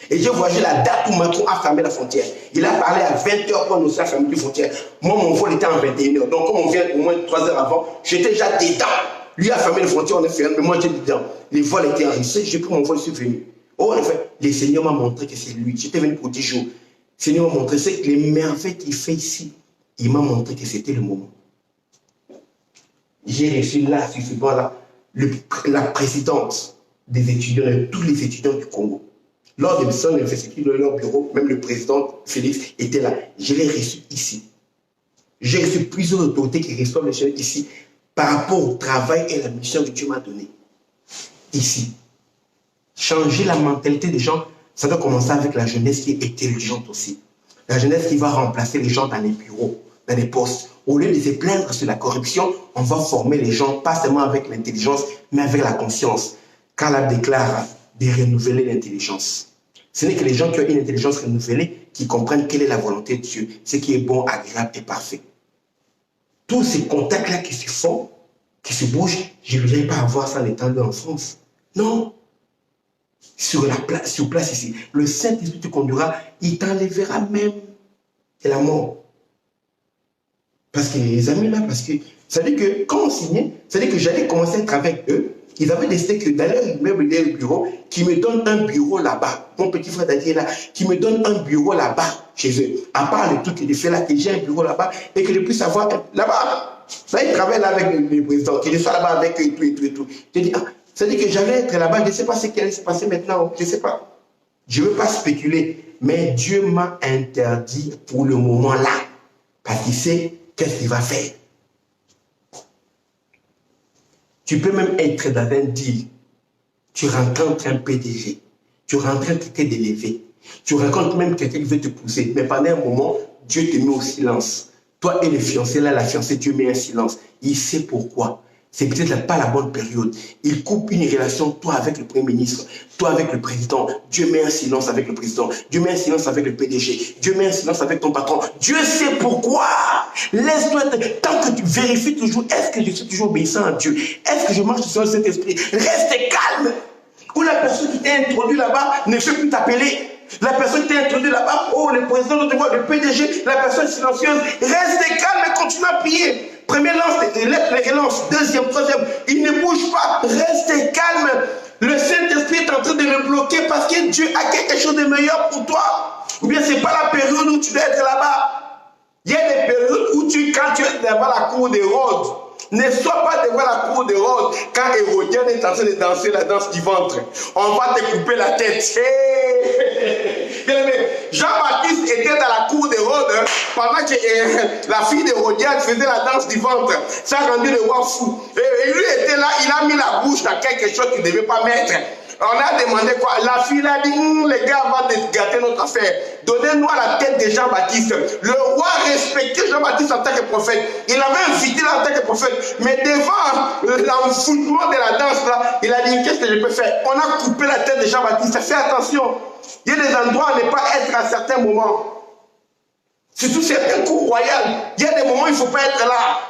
Et j'ai voyagé la date où Macron a fermé la frontière. Il a parlé à 20h pour annoncer la fermeture de frontière. Moi, mon vol était en 21h. Donc, comme on vient au moins 3 heures avant, j'étais déjà dedans. Lui a fermé les frontières, on est fermé, mais moi, j'étais dedans. Les vols étaient enregistrés, j'ai pris mon vol, je suis venu. Oh, en fait, le Seigneur m'a montré que c'est lui. J'étais venu pour 10 jours. Le Seigneur m'a montré que les merveilles qu'il fait ici, il m'a montré que c'était le moment. J'ai reçu là, sur ce banc-là, la présidente des étudiants, de tous les étudiants du Congo. Lors de son investiture dans leur bureau, même le président Félix était là. Je l'ai reçu ici. J'ai reçu plusieurs autorités qui reçoivent les choses ici par rapport au travail et la mission que Dieu m'a donnée. Ici. Changer la mentalité des gens, ça doit commencer avec la jeunesse qui est intelligente aussi. La jeunesse qui va remplacer les gens dans les bureaux, dans les postes. Au lieu de se plaindre sur la corruption, on va former les gens, pas seulement avec l'intelligence, mais avec la conscience. Quand la déclare de renouveler l'intelligence. Ce n'est que les gens qui ont une intelligence renouvelée qui comprennent quelle est la volonté de Dieu, ce qui est bon, agréable et parfait. Tous ces contacts-là qui se font, qui se bougent, je ne voudrais pas avoir ça en étant en France. Non. Sur place ici, le Saint-Esprit te conduira, il t'enlèvera même de la mort. Parce que les amis là, parce que ça veut dire que quand on signait, ça veut dire que j'allais commencer à être avec eux. Ils avaient décidé que dans leur immeuble, il y a un bureau, qui me donne un bureau là-bas. Mon petit frère Dadi est là, qui me donne un bureau là-bas chez eux. À part le truc qu'il fait là, que j'ai un bureau là-bas et que je puisse avoir là-bas. Là, il travaille là avec le président, que je sois là-bas avec eux et tout. Je dis, ah, ça veut dire que j'allais être là-bas, je ne sais pas ce qui allait se passer maintenant, je ne sais pas. Je ne veux pas spéculer, mais Dieu m'a interdit pour le moment là, parce qu'il sait qu'est-ce qu'il va faire. Tu peux même être dans un deal. Tu rencontres un PDG. Tu rencontres quelqu'un d'élevé. Tu rencontres même quelqu'un qui veut te pousser. Mais pendant un moment, Dieu te met au silence. Toi et le fiancé, là, la fiancée, Dieu met un silence. Il sait pourquoi. C'est peut-être pas la bonne période. Il coupe une relation, toi avec le Premier ministre, toi avec le président. Dieu met un silence avec le président. Dieu met un silence avec le PDG. Dieu met un silence avec ton patron. Dieu sait pourquoi. Laisse-toi, tant que tu vérifies toujours, est-ce que je suis toujours obéissant à Dieu? Est-ce que je marche sur cet esprit? Reste calme. Ou la personne qui t'a introduit là-bas ne fait plus t'appeler. La personne qui t'a introduit là-bas, oh, le président de le PDG, la personne silencieuse, reste calme et continue à prier. Première lance, les relances, deuxième, troisième, il ne bouge pas, reste calme. Le Saint-Esprit est en train de le bloquer parce que Dieu a quelque chose de meilleur pour toi. Ou bien ce n'est pas la période où tu dois être là-bas. Il y a des périodes où quand tu es devant la cour des Rhodes, Ne sois pas devant la cour d'Hérode quand Hérodienne est en train de danser la danse du ventre. On va te couper la tête. Jean-Baptiste était dans la cour d'Hérode pendant que la fille d'Hérodienne faisait la danse du ventre. Ça a rendu le roi fou. Et lui était là, il a mis la bouche dans quelque chose qu'il ne devait pas mettre. On a demandé quoi? La fille a dit, les gars, on va gâter notre affaire. Donnez-nous la tête de Jean-Baptiste. Le roi respectait Jean-Baptiste en tant que prophète. Il avait invité là en tant que prophète. Mais devant l'enfouissement de la danse, là, il a dit, qu'est-ce que je peux faire? On a coupé la tête de Jean-Baptiste. Fais attention. Il y a des endroits où ne pas être à certains moments. Surtout certains cours royaux. Il y a des moments où il ne faut pas être là.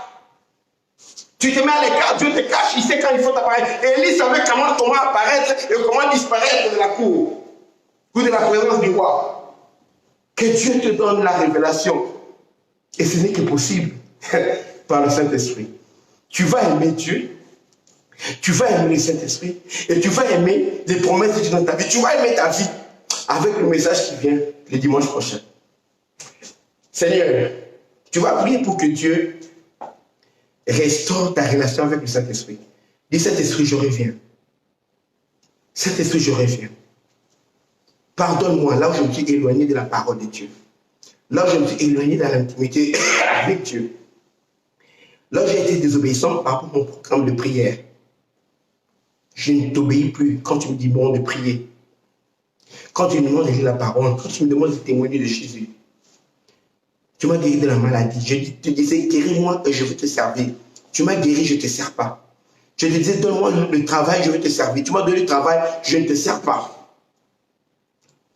Tu te mets à l'écart, Dieu te cache, il sait quand il faut apparaître. Élie savait comment apparaître et comment disparaître de la cour ou de la présence du roi. Que Dieu te donne la révélation. Et ce n'est que possible par le Saint-Esprit. Tu vas aimer Dieu, tu vas aimer le Saint-Esprit et tu vas aimer les promesses de Dieu dans ta vie. Tu vas aimer ta vie avec le message qui vient le dimanche prochain. Seigneur, tu vas prier pour que Dieu restaure ta relation avec le Saint-Esprit. Dis, Saint-Esprit, je reviens. Saint-Esprit, je reviens. Pardonne-moi là où je me suis éloigné de la parole de Dieu. Là où je me suis éloigné de l'intimité avec Dieu. Là où j'ai été désobéissant par rapport à mon programme de prière. Je ne t'obéis plus quand tu me dis bon de prier. Quand tu me demandes de lire la parole, quand tu me demandes de témoigner de Jésus. Tu m'as guéri de la maladie. Je te disais, guéris-moi et je vais te servir. Tu m'as guéri, je ne te sers pas. Je te disais, donne-moi le travail, je vais te servir. Tu m'as donné le travail, je ne te sers pas.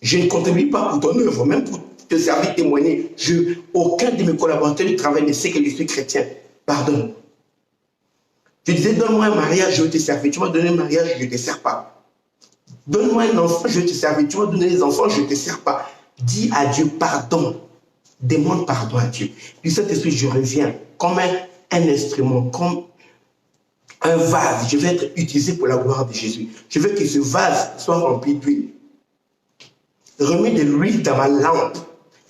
Je ne contribue pas pour ton œuvre, même pour te servir, témoigner. Aucun de mes collaborateurs du travail ne sait que je suis chrétien. Pardonne. Tu disais, donne-moi un mariage, je vais te servir. Tu m'as donné un mariage, je ne te sers pas. Donne-moi un enfant, je vais te servir. Tu m'as donné des enfants, je ne te sers pas. Dis à Dieu, pardon. Demande pardon à Dieu. Du Saint-Esprit, je reviens comme un instrument, comme un vase. Je vais être utilisé pour la gloire de Jésus. Je veux que ce vase soit rempli d'huile. Remets de l'huile dans ma lampe.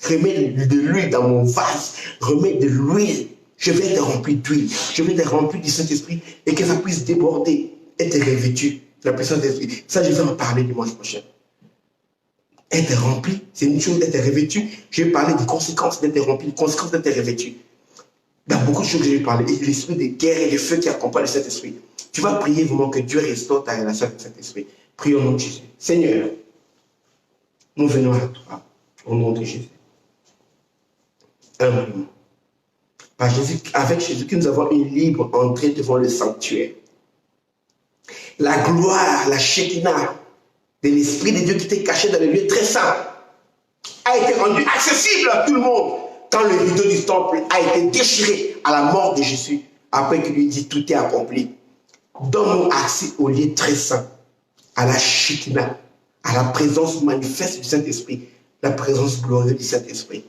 Remets de l'huile dans mon vase. Remets de l'huile. Je vais être rempli d'huile. Je vais être rempli du Saint-Esprit et que ça puisse déborder, être revêtu de la puissance de l'Esprit. Ça, je vais en parler dimanche prochain. Être rempli, c'est une chose d'être revêtu. Je vais parler des conséquences d'être rempli, des conséquences d'être revêtu. Il y a beaucoup de choses que je vais parler. Et l'esprit de guerre et de feu qui accompagne le Saint-Esprit. Tu vas prier vraiment que Dieu restaure ta relation avec le Saint-Esprit. Prions au nom de Jésus. Seigneur, nous venons à toi, au nom de Jésus. Humblement. Par Jésus, avec Jésus, que nous avons une libre entrée devant le sanctuaire. La gloire, la Shekinah, de l'Esprit de Dieu qui était caché dans le lieu très saint a été rendu accessible à tout le monde quand le rideau du temple a été déchiré à la mort de Jésus après qu'il lui dit tout est accompli. Donne-nous accès au lieu très saint, à la Shekinah, à la présence manifeste du Saint-Esprit, la présence glorieuse du Saint-Esprit.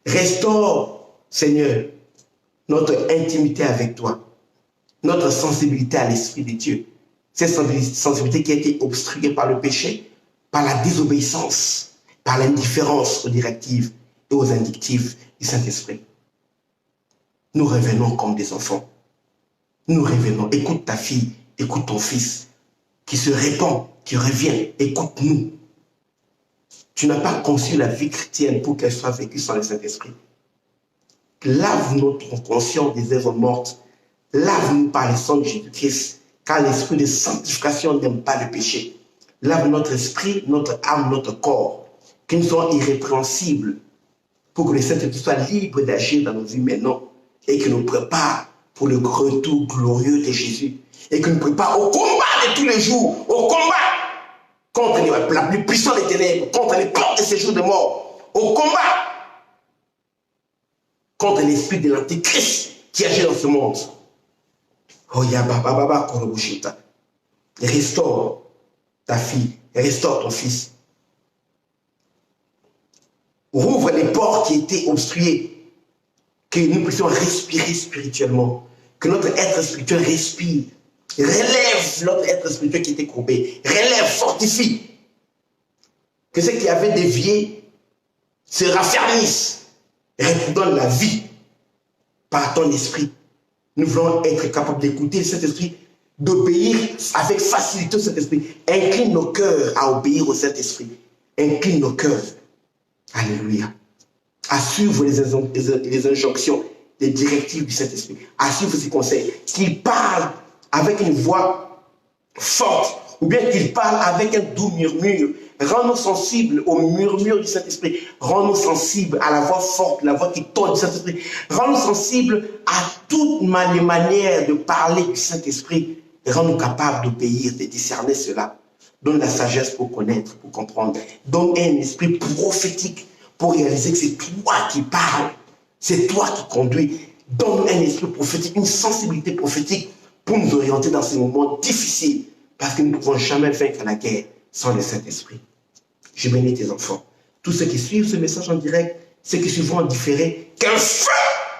Restaure, Seigneur, notre intimité avec toi, notre sensibilité à l'Esprit de Dieu. Cette sensibilité qui a été obstruée par le péché, par la désobéissance, par l'indifférence aux directives et aux indictifs du Saint-Esprit. Nous revenons comme des enfants. Nous revenons. Écoute ta fille, écoute ton fils, qui se répand, qui revient. Écoute-nous. Tu n'as pas conçu la vie chrétienne pour qu'elle soit vécue sans le Saint-Esprit. Lave notre conscience des œuvres mortes. Lave-nous par le sang de Jésus-Christ. Car l'esprit de sanctification n'aime pas le péché. Lave notre esprit, notre âme, notre corps, que nous soyons irrépréhensibles, pour que le Saint-Esprit soit libre d'agir dans nos vies maintenant, et que nous prépare pour le retour glorieux de Jésus, et que nous prépare au combat de tous les jours, au combat contre la plus puissante des ténèbres, contre les portes de ces jours de mort, au combat contre l'esprit de l'Antéchrist qui agit dans ce monde. Oh, Yababa Korobushita. Restaure ta fille, restaure ton fils. Rouvre les portes qui étaient obstruées, que nous puissions respirer spirituellement, que notre être spirituel respire. Relève notre être spirituel qui était courbé. Relève, fortifie. Que ceux qui avaient dévié se raffermissent et redonnent la vie par ton esprit Nous voulons être capables d'écouter le Saint-Esprit, d'obéir avec facilité au Saint-Esprit. Incline nos cœurs à obéir au Saint-Esprit. Incline nos cœurs. Alléluia. À suivre les injonctions, les directives du Saint-Esprit. À suivre ses conseils. Qu'il parle avec une voix forte, ou bien qu'il parle avec un doux murmure. Rends-nous sensibles au murmure du Saint-Esprit. Rends-nous sensibles à la voix forte, la voix qui tombe du Saint-Esprit. Rends-nous sensibles à toutes les manières de parler du Saint-Esprit. Et rends-nous capables d'obéir, de discerner cela. Donne la sagesse pour connaître, pour comprendre. Donne un esprit prophétique pour réaliser que c'est toi qui parles. C'est toi qui conduis. Donne un esprit prophétique, une sensibilité prophétique pour nous orienter dans ces moments difficiles. Parce que nous ne pouvons jamais vaincre la guerre sans le Saint-Esprit. Je bénis tes enfants. Tous ceux qui suivent ce message en direct, ceux qui suivent en différé, qu'un feu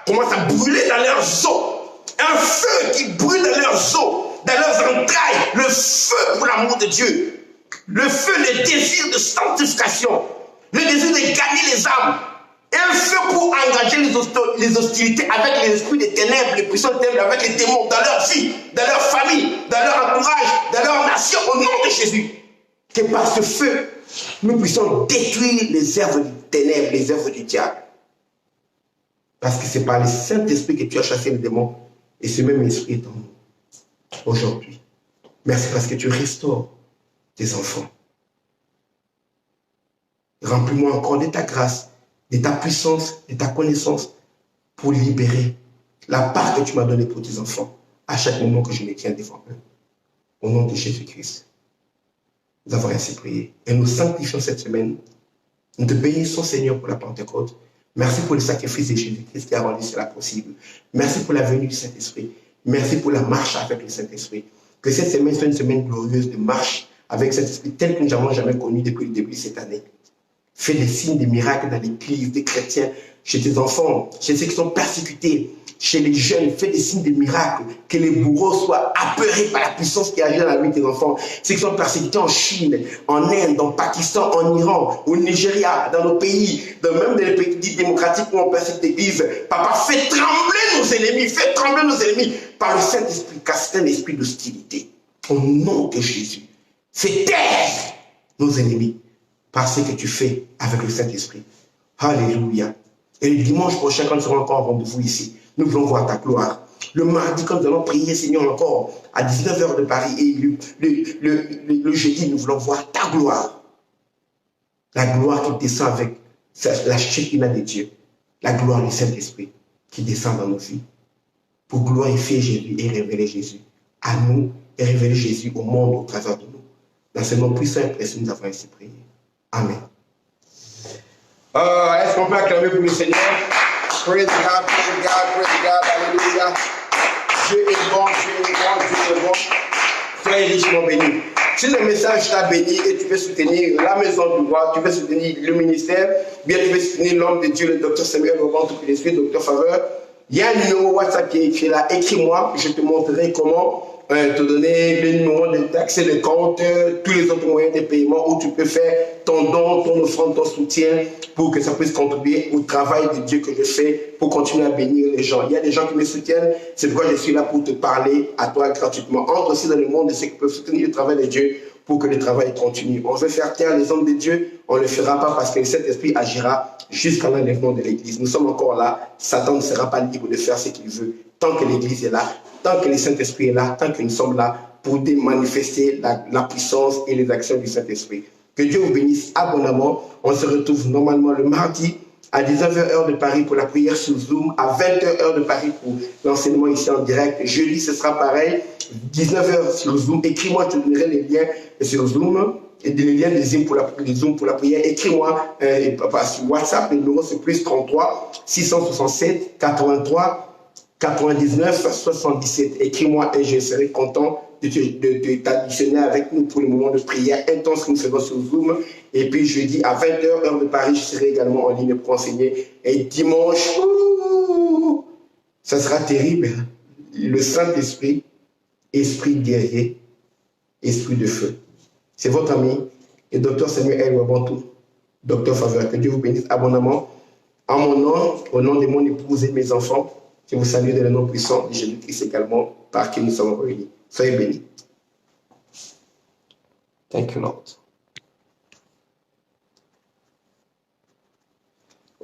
commence à brûler dans leurs os. Un feu qui brûle dans leurs os, dans leurs entrailles. Le feu pour l'amour de Dieu. Le feu, le désir de sanctification. Le désir de gagner les âmes. Un feu pour engager les hostilités avec les esprits des ténèbres, les puissants des ténèbres, avec les démons dans leur vie, dans leur famille, dans leur entourage, dans leur nation, au nom de Jésus. Que par ce feu, nous puissions détruire les œuvres des ténèbres, les œuvres du diable. Parce que c'est par le Saint-Esprit que tu as chassé les démons, et ce même esprit est en nous aujourd'hui. Merci parce que tu restaures tes enfants. Remplis-moi encore de ta grâce, de ta puissance, de ta connaissance pour libérer la part que tu m'as donnée pour tes enfants à chaque moment que je me tiens devant eux. Au nom de Jésus-Christ, nous avons ainsi prié. Et nous sanctifions cette semaine. Nous te bénissons, Seigneur, pour la Pentecôte. Merci pour le sacrifice de Jésus-Christ qui a rendu cela possible. Merci pour la venue du Saint-Esprit. Merci pour la marche avec le Saint-Esprit. Que cette semaine soit une semaine glorieuse de marche avec le Saint-Esprit tel que nous n'avons jamais connu depuis le début de cette année. Fais des signes, des miracles dans l'église, des chrétiens, chez tes enfants, chez ceux qui sont persécutés, chez les jeunes. Fais des signes, des miracles. Que les bourreaux soient apeurés par la puissance qui agit dans la vie de tes enfants. Ceux qui sont persécutés en Chine, en Inde, en Pakistan, en Iran, au Nigeria, dans nos pays, même dans les pays dits démocratiques où on persécute l'église. Papa, fais trembler nos ennemis, fais trembler nos ennemis par le Saint-Esprit, casse un esprit d'hostilité. Au nom de Jésus, fais taire nos ennemis par ce que tu fais avec le Saint-Esprit. Alléluia. Et le dimanche prochain, quand nous serons encore en rendez-vous ici, nous voulons voir ta gloire. Le mardi, quand nous allons prier, Seigneur, encore à 19h de Paris, et le jeudi, nous voulons voir ta gloire. La gloire qui descend avec la Shekinah de Dieu. La gloire du Saint-Esprit qui descend dans nos vies. Pour glorifier Jésus et révéler Jésus à nous et révéler Jésus au monde au travers de nous. Dans ce nom puissant et précieux, nous avons ainsi prié. Amen. Est-ce qu'on peut acclamer pour le Seigneur? Praise God, praise God, praise God, alléluia. Dieu est bon, Dieu est bon, Dieu est bon. Très richement béni. Si le message t'a béni et tu veux soutenir la maison du roi, tu veux soutenir le ministère, bien tu veux soutenir l'homme de Dieu, le docteur Samuel Laurent, tout que les docteur Faveur, il y a un numéro WhatsApp qui est écrit là. Écris-moi, je te montrerai comment te donner le numéro d'accès de compte, tous les autres moyens de paiement où tu peux faire ton don, ton offrande, ton soutien pour que ça puisse contribuer au travail de Dieu que je fais pour continuer à bénir les gens. Il y a des gens qui me soutiennent, c'est pourquoi je suis là pour te parler à toi gratuitement. Entre aussi dans le monde de ceux qui peuvent soutenir le travail de Dieu pour que le travail continue. On veut faire taire les hommes de Dieu, on ne le fera pas parce que le Saint-Esprit agira jusqu'à l'enlèvement de l'Église. Nous sommes encore là, Satan ne sera pas libre de faire ce qu'il veut. Tant que l'Église est là, tant que le Saint-Esprit est là, tant que nous sommes là pour manifester la puissance et les actions du Saint-Esprit. Que Dieu vous bénisse abondamment. On se retrouve normalement le mardi à 19h heure de Paris pour la prière sur Zoom, à 20h heure de Paris pour l'enseignement ici en direct. Jeudi, ce sera pareil, 19h sur Zoom. Écris-moi, je te donnerai les liens sur Zoom. Et les liens de Zoom pour la prière. Écris-moi sur WhatsApp, le numéro c'est plus 33 667 83 99 77. Écris-moi et je serai content de t'additionner avec nous pour le moment de prière intense que nous faisons sur Zoom. Et puis jeudi à 20h, heure de Paris, je serai également en ligne pour enseigner. Et dimanche, ça sera terrible. Le Saint-Esprit, esprit guerrier, esprit de feu. C'est votre ami, le docteur Samuel Wabantou, docteur Faveur. Que Dieu vous bénisse abondamment. En mon nom, au nom de mon épouse et de mes enfants, Je vous salue dans le nom puissant de Jésus-Christ également, par qui nous sommes réunis. Soyez bénis. Thank you, Lord.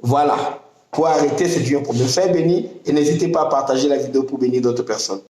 Voilà. Pour arrêter, c'est un problème. Soyez bénis et n'hésitez pas à partager la vidéo pour bénir d'autres personnes.